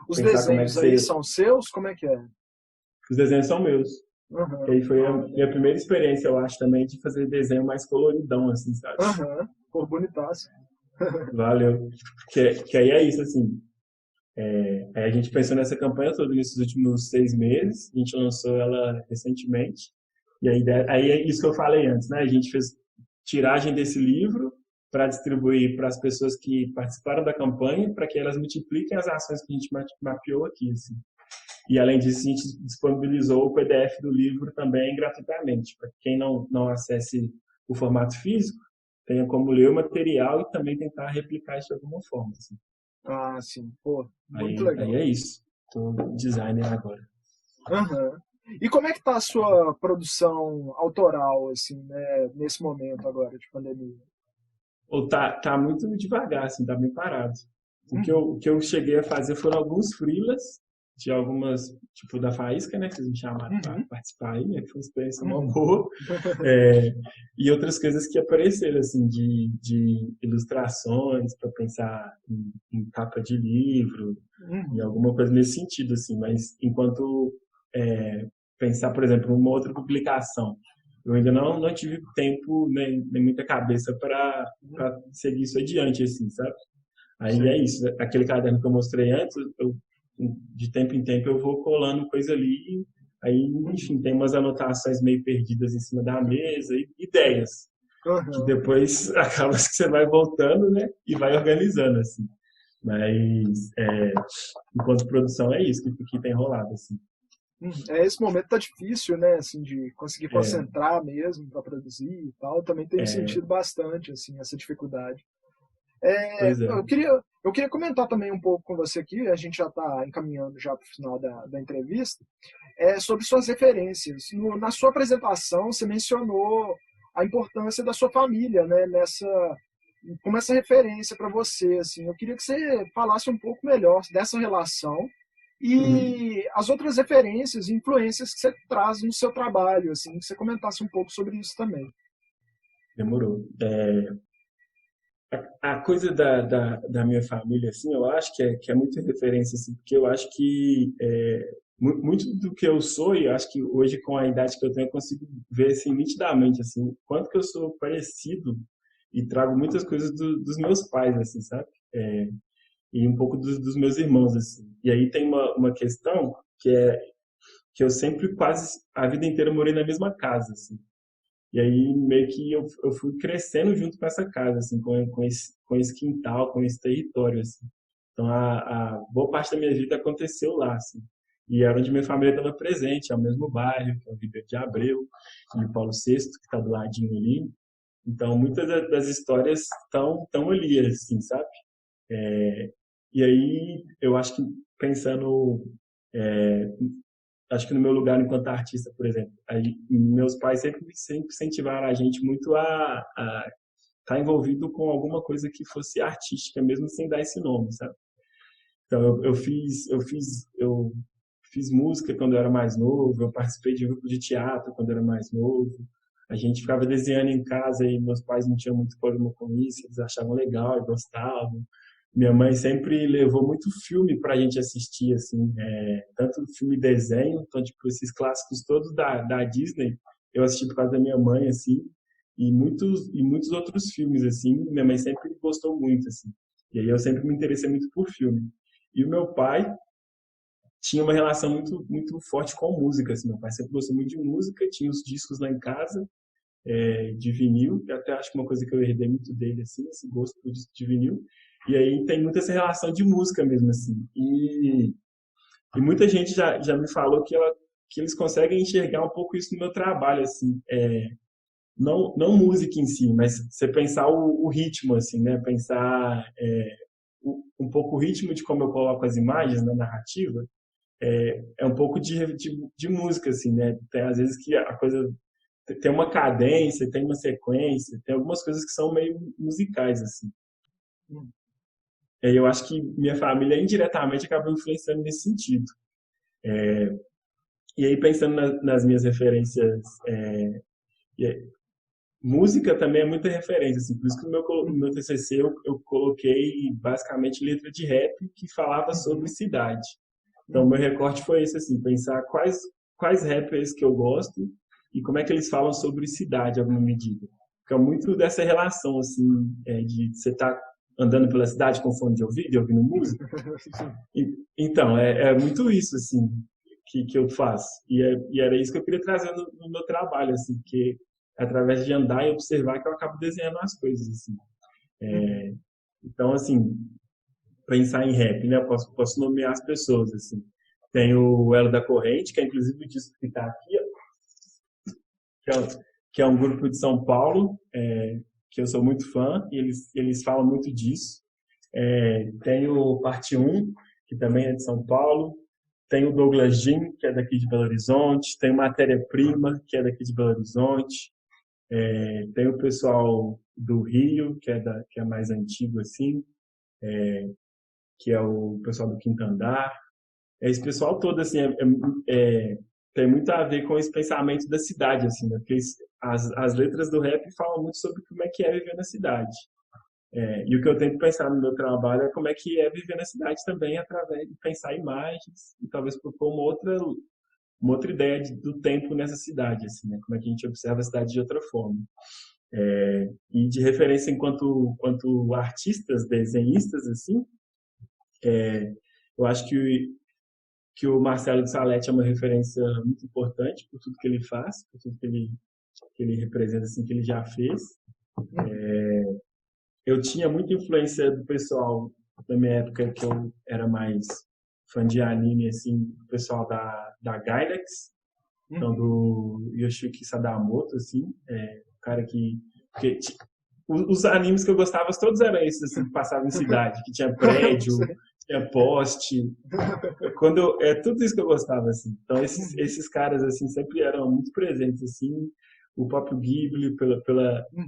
Os pensar como é que desenhos aí você. são seus? Como é que é? Os desenhos são meus. E Aham. aí foi a Ah, minha legal. primeira experiência, eu acho, também, de fazer desenho mais coloridão, assim, sabe? Aham. Pô, bonitaço. Valeu. Que aí é isso, assim. Aí a gente pensou nessa campanha toda nesses últimos 6 meses, a gente lançou ela recentemente. E aí é isso que eu falei antes, né? A gente fez tiragem desse livro para distribuir para as pessoas que participaram da campanha, para que elas multipliquem as ações que a gente mapeou aqui, assim. E, além disso, a gente disponibilizou o PDF do livro também gratuitamente, para quem não acesse o formato físico, tenha como ler o material e também tentar replicar isso de alguma forma. Assim. Ah, sim. Pô, muito Aí legal. é isso. Estou designer agora. Aham. E como é que tá a sua produção autoral, assim, né, nesse momento agora de pandemia? Ou tá muito devagar, assim, tá bem parado. Uhum, O que eu cheguei a fazer foram alguns freelas de algumas, tipo da Faísca, né, que vocês me chamaram para uhum, participar aí, né, que foi uma experiência mó uhum, boa. É, e outras coisas que apareceram, assim, de ilustrações para pensar em capa de livro, em uhum. alguma coisa nesse sentido, assim. Mas enquanto pensar, por exemplo, uma outra publicação, eu ainda não tive tempo nem muita cabeça para seguir isso adiante, assim, sabe? Aí é Sei. isso, aquele caderno que eu mostrei antes, de tempo em tempo eu vou colando coisa ali, aí, Uhum, enfim, tem umas anotações meio perdidas em cima da mesa, ideias, que aham. depois acaba que você vai voltando, né, e vai organizando, assim. Mas, enquanto produção, é isso que tem rolado, assim. Uhum. Esse momento tá difícil, né, assim, de conseguir É, concentrar mesmo para produzir e tal. Também tenho é, sentido bastante, assim, essa dificuldade. pois é. Eu queria comentar também um pouco com você aqui, a gente já está encaminhando já para o final da entrevista, sobre suas referências. Na sua apresentação, você mencionou a importância da sua família, né, como essa referência para você. Assim, eu queria que você falasse um pouco melhor dessa relação Uhum. e as outras referências e influências que você traz no seu trabalho, assim, que você comentasse um pouco sobre isso também. Demorou. A coisa da minha família, assim, eu acho que é muita referência, assim, porque eu acho que muito do que eu sou, e eu acho que hoje, com a idade que eu tenho, eu consigo ver, assim, nitidamente, assim, o quanto que eu sou parecido e trago muitas coisas dos meus pais, assim, sabe? É, e um pouco dos meus irmãos, assim. E aí tem uma questão que é que eu sempre, quase a vida inteira, morei na mesma casa, assim. E aí meio que eu fui crescendo junto com essa casa, assim, com esse quintal, com esse território, assim. Então a boa parte da minha vida aconteceu lá, assim. E era onde minha família estava presente, é o mesmo bairro, que é o Ribeiro de Abreu, e o Paulo VI, que está do ladinho ali. Então muitas das histórias estão ali, assim, sabe? E aí eu acho que pensando é, acho que no meu lugar enquanto artista, por exemplo, aí, meus pais sempre incentivaram a gente muito a estar envolvido com alguma coisa que fosse artística, mesmo sem dar esse nome, sabe? Então eu fiz música quando eu era mais novo, eu participei de grupo de teatro quando eu era mais novo. A gente ficava desenhando em casa e meus pais não tinham muito problema com isso, eles achavam legal e gostavam. Minha mãe sempre levou muito filme para a gente assistir, assim, tanto filme e desenho, então, tipo, esses clássicos todos da Disney, eu assisti por causa da minha mãe, assim, e muitos outros filmes, assim, minha mãe sempre gostou muito, assim. E aí eu sempre me interessei muito por filme. E o meu pai tinha uma relação muito forte com música, assim, meu pai sempre gostou muito de música, tinha os discos lá em casa, de vinil, que até acho que uma coisa que eu herdei muito dele, assim, esse gosto por disco de vinil. E aí tem muita essa relação de música mesmo, assim. E muita gente já me falou que eles conseguem enxergar um pouco isso no meu trabalho, assim. Não música em si, mas você pensar o ritmo, assim, né? Pensar um pouco o ritmo de como eu coloco as imagens na narrativa, é um pouco de música, assim, né? Tem, às vezes que a coisa tem uma cadência, tem uma sequência, tem algumas coisas que são meio musicais, assim. Hum, E eu acho que minha família indiretamente acabou influenciando nesse sentido. E aí, pensando nas minhas referências, música também é muita referência, assim, por isso que no meu uhum, TCC eu coloquei basicamente letra de rap que falava sobre uhum, cidade. Então, meu uhum, recorte foi esse, assim, pensar quais rappers que eu gosto e como é que eles falam sobre cidade, em alguma medida. Fica muito dessa relação, assim, de você estar andando pela cidade com fone de ouvido e ouvindo música. sim. Então, é muito isso, assim, que eu faço. E era isso que eu queria trazer no meu trabalho, assim, que é através de andar e observar que eu acabo desenhando as coisas, assim. Uhum, Então, assim, pensar em rap, né? Eu posso nomear as pessoas, assim. Tem o Elo da Corrente, que é inclusive o disco que está aqui, ó, que é, que é um grupo de São Paulo, que eu sou muito fã, e eles falam muito disso. Tem o Parte 1, que também é de São Paulo. Tem o Douglas Jean, que é daqui de Belo Horizonte. Tem o Matéria Prima, que é daqui de Belo Horizonte. Tem o pessoal do Rio, que é mais antigo, assim, que é o pessoal do Quinto Andar. Esse pessoal todo, assim, tem muito a ver com esse pensamento da cidade, assim, né? Porque as letras do rap falam muito sobre como é que é viver na cidade. E o que eu tento pensar no meu trabalho é como é que é viver na cidade também, através de pensar imagens e talvez propor uma outra ideia do tempo nessa cidade, assim, né? Como é que a gente observa a cidade de outra forma. E de referência enquanto artistas, desenhistas, assim, eu acho que o Marcelo de Salete é uma referência muito importante por tudo que ele faz, por tudo que ele representa, assim, que ele já fez. Eu tinha muita influência do pessoal da minha época, que eu era mais fã de anime, assim, do pessoal da Gainax, então do Yoshiki Sadamoto, assim, o cara porque os animes que eu gostava, todos eram esses, assim, que passavam em cidade, que tinha prédio, tinha poste, tudo isso que eu gostava, assim. Então esses caras, assim, sempre eram muito presentes, assim, o próprio Ghibli,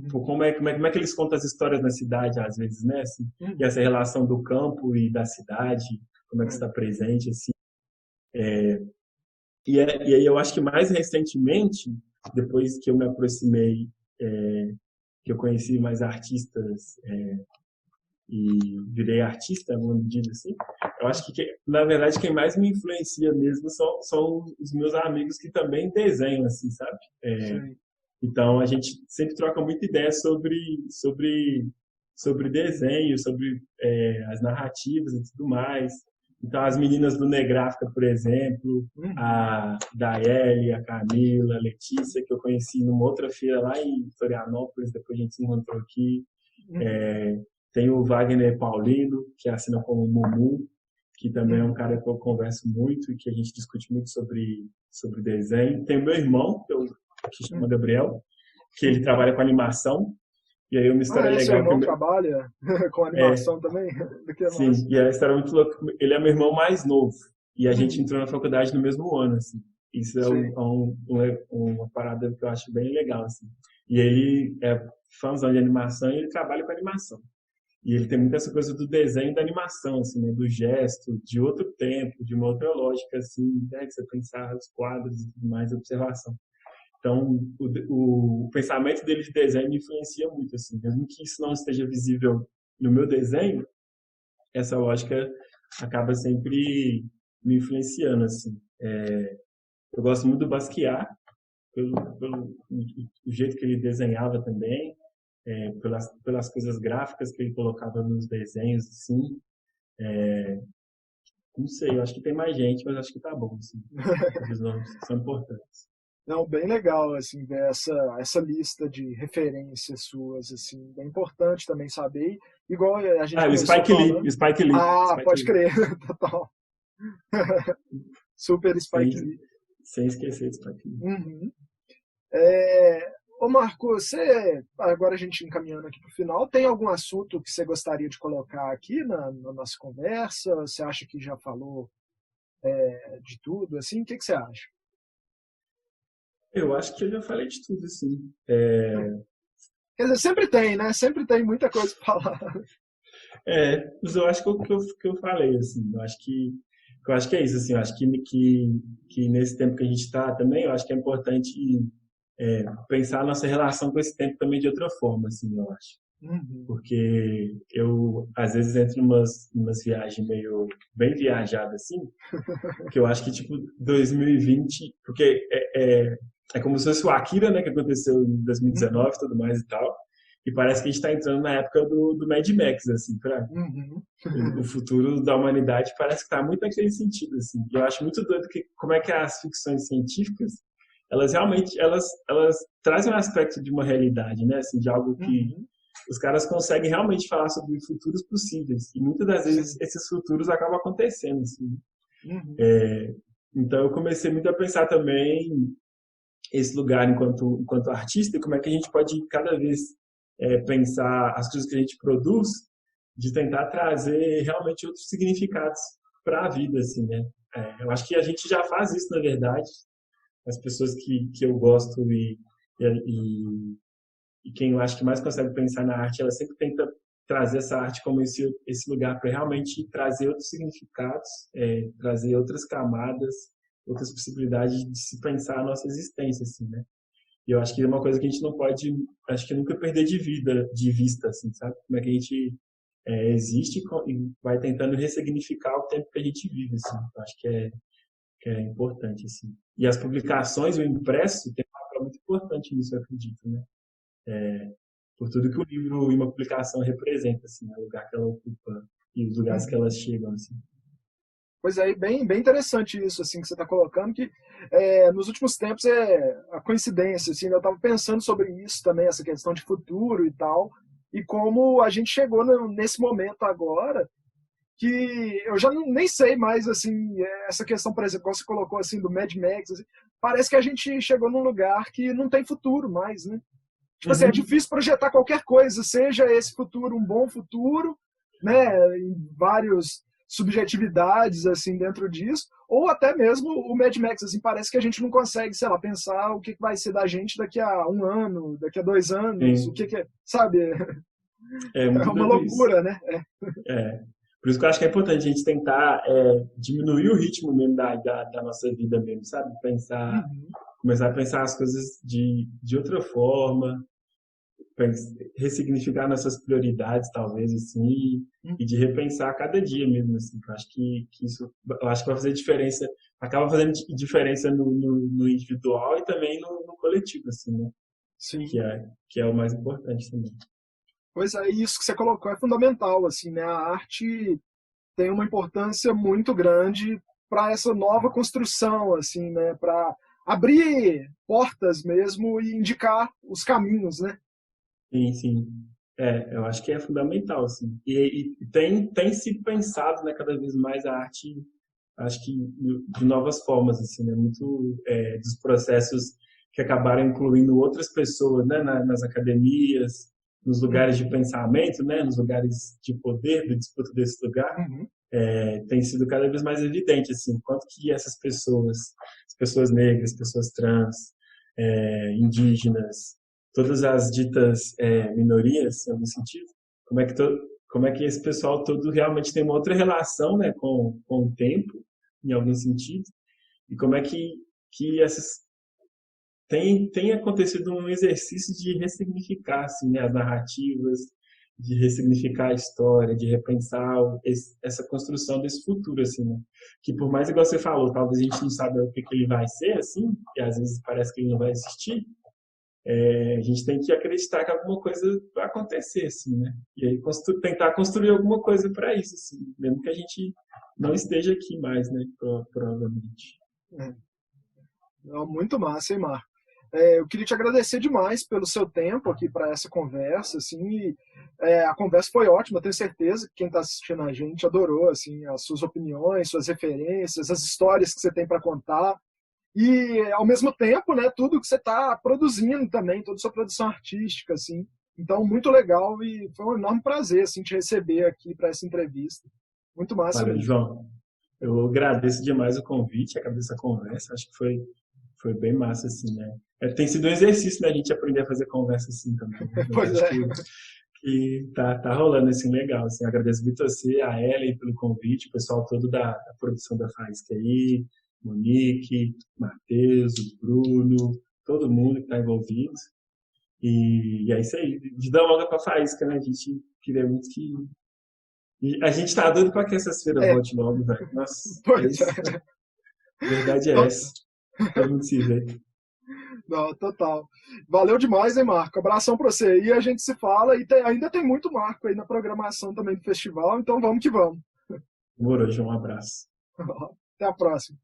por como é que eles contam as histórias na cidade, às vezes, né, assim, e essa relação do campo e da cidade, como é que está presente, assim. E aí eu acho que mais recentemente, depois que eu me aproximei, que eu conheci mais artistas e virei artista, vamos dizer assim, eu acho que, na verdade, quem mais me influencia mesmo são os meus amigos que também desenham, assim, sabe? Então, a gente sempre troca muita ideia sobre desenho, sobre as narrativas e tudo mais. Então, as meninas do Negráfica, por exemplo, a Daeli, a Camila, a Letícia, que eu conheci numa outra feira lá em Florianópolis, depois a gente se encontrou aqui. Tem o Wagner Paulino, que assina como Mumu, que também é um cara que eu converso muito e que a gente discute muito sobre desenho. Tem o meu irmão, que chama Gabriel, que ele trabalha com animação. E aí uma história seu legal irmão trabalha com animação também? Do que sim, mais? e a história é muito louca. Ele é meu irmão mais novo. E a gente entrou na faculdade no mesmo ano, assim. Isso é uma parada que eu acho bem legal, assim. E ele é fãzão de animação e ele trabalha com animação. E ele tem muita essa coisa do desenho e da animação, assim, né? Do gesto, de outro tempo, de uma outra lógica, assim, né? Que você pensar os quadros e tudo mais, a observação. Então, o pensamento dele de desenho me influencia muito, assim. Mesmo que isso não esteja visível no meu desenho, essa lógica acaba sempre me influenciando, assim. Eu gosto muito do Basquiat, pelo o jeito que ele desenhava também, pelas coisas gráficas que ele colocava nos desenhos, assim. Não sei, eu acho que tem mais gente, mas acho que tá bom, assim. Os nomes são importantes. Não, bem legal, assim, ver essa lista de referências suas, assim, bem importante também saber. Igual a gente O começou Spike Lee, falando. o Spike Lee. Spike Pode Lee. crer, total. Super Spike Sem, Lee. sem esquecer do Spike Lee. Ô Marco, agora a gente encaminhando aqui para o final, tem algum assunto que você gostaria de colocar aqui na nossa conversa? Você acha que já falou de tudo, assim? O que você acha? Eu acho que eu já falei de tudo, assim. Quer dizer, sempre tem, né? Sempre tem muita coisa para falar. Mas eu acho que eu falei, assim. Eu acho que é isso, assim. Eu acho que nesse tempo que a gente está também, eu acho que é importante pensar a nossa relação com esse tempo também de outra forma, assim, eu acho. Porque eu, às vezes, entro numas viagens meio bem viajadas, assim, que eu acho que, tipo, 2020, porque é como se fosse o Akira, né, que aconteceu em 2019 e tudo mais e tal, e parece que a gente está entrando na época do Mad Max, assim, o futuro da humanidade parece que está muito naquele sentido, assim. E eu acho muito doido como é que as ficções científicas, elas realmente, elas trazem um aspecto de uma realidade, né, assim, de algo que os caras conseguem realmente falar sobre futuros possíveis. E muitas das vezes esses futuros acabam acontecendo, assim. Uhum. Então eu comecei muito a pensar também esse lugar enquanto artista e como é que a gente pode cada vez pensar as coisas que a gente produz, de tentar trazer realmente outros significados para a vida, assim, né? Eu acho que a gente já faz isso, na verdade. As pessoas que eu gosto e, e quem eu acho que mais consegue pensar na arte, ela sempre tenta trazer essa arte como esse lugar para realmente trazer outros significados, trazer outras camadas, outras possibilidades de se pensar a nossa existência, assim, né? E eu acho que é uma coisa que a gente não pode, acho que nunca perder de vista, assim, sabe? Como é que a gente existe e vai tentando ressignificar o tempo que a gente vive, assim. Eu acho que é importante, assim. E as publicações, o impresso, tem um papel muito importante nisso, eu acredito, né? Por tudo que o livro e uma publicação representa, assim, né? O lugar que ela ocupa e os lugares que Uhum. elas chegam, assim. Pois é, bem interessante isso assim que você está colocando, que nos últimos tempos a coincidência, assim, eu estava pensando sobre isso também, essa questão de futuro e tal, e como a gente chegou nesse momento agora, que eu já nem sei mais, assim, essa questão, por exemplo, como você colocou, assim, do Mad Max, assim, parece que a gente chegou num lugar que não tem futuro mais, né? Tipo assim, é Uhum. difícil projetar qualquer coisa, seja esse futuro um bom futuro, né, em vários subjetividades assim dentro disso, ou até mesmo o Mad Max, assim, parece que a gente não consegue, sei lá, pensar o que vai ser da gente daqui a um ano, daqui a 2 anos, o Sim. que é, sabe? É É muito uma doido isso. loucura, né? É. Por isso que eu acho que é importante a gente tentar diminuir o ritmo mesmo da nossa vida mesmo, sabe? Uhum. Começar a pensar as coisas de outra forma, ressignificar nossas prioridades, talvez, assim, e de repensar cada dia mesmo, assim. Eu acho que isso, eu acho que vai fazer diferença, acaba fazendo diferença no individual e também no coletivo, assim, né? Que Sim. é, que é o mais importante também. Pois é, isso que você colocou é fundamental, assim, né? A arte tem uma importância muito grande para essa nova construção, assim, né? Para abrir portas mesmo e indicar os caminhos, né? Sim, sim. Eu acho que é fundamental, assim. E tem sido pensado, né, cada vez mais a arte, acho que de novas formas, assim, né, muito dos processos que acabaram incluindo outras pessoas, né, nas academias, nos lugares de Uhum, pensamento, né, nos lugares de poder, de disputa desse lugar, uhum, tem sido cada vez mais evidente, assim, quanto que essas pessoas, as pessoas negras, pessoas trans, indígenas, todas as ditas minorias, em algum sentido, como é que como é que esse pessoal todo realmente tem uma outra relação, né, com o tempo, em algum sentido, e como é que essas tem acontecido um exercício de ressignificar assim, né, as narrativas, de ressignificar a história, de repensar essa construção desse futuro, assim, né? Que por mais igual você falou, talvez a gente não saiba o que ele vai ser, assim, e às vezes parece que ele não vai existir, a gente tem que acreditar que alguma coisa vai acontecer, assim, né? E aí tentar construir alguma coisa para isso, assim, mesmo que a gente não esteja aqui mais, né? Provavelmente. é. Muito massa, hein, Marco? Eu queria te agradecer demais pelo seu tempo aqui para essa conversa, assim, a conversa foi ótima, tenho certeza que quem está assistindo a gente adorou, assim, as suas opiniões, suas referências, as histórias que você tem para contar e, ao mesmo tempo, né, tudo que você está produzindo também, toda a sua produção artística, assim. Então, muito legal e foi um enorme prazer, assim, te receber aqui para essa entrevista. Muito massa Valeu, mesmo. João. Eu agradeço demais o convite, agradeço a conversa. Acho que foi bem massa, assim, né? Tem sido um exercício, né, a gente aprender a fazer conversa assim também, né? Mas Pois acho é. que tá rolando assim legal. Assim, agradeço muito a você, a Ellen pelo convite, o pessoal todo da produção da Faísca aí, Monique, Matheus, o Bruno, todo mundo que está envolvido. E é isso aí. De dar logo para a Faísca, né? A gente queria muito que. E a gente tá doido para que essas feiras É, volte logo, velho. Nossa, é pois isso. é. A verdade é Então, essa. Todo mundo se vê. não, total. Valeu demais, hein, Marco? Abração pra você. E a gente se fala e ainda tem muito Marco aí na programação também do festival, então vamos que vamos. Demorou, João. Um abraço. Até a próxima.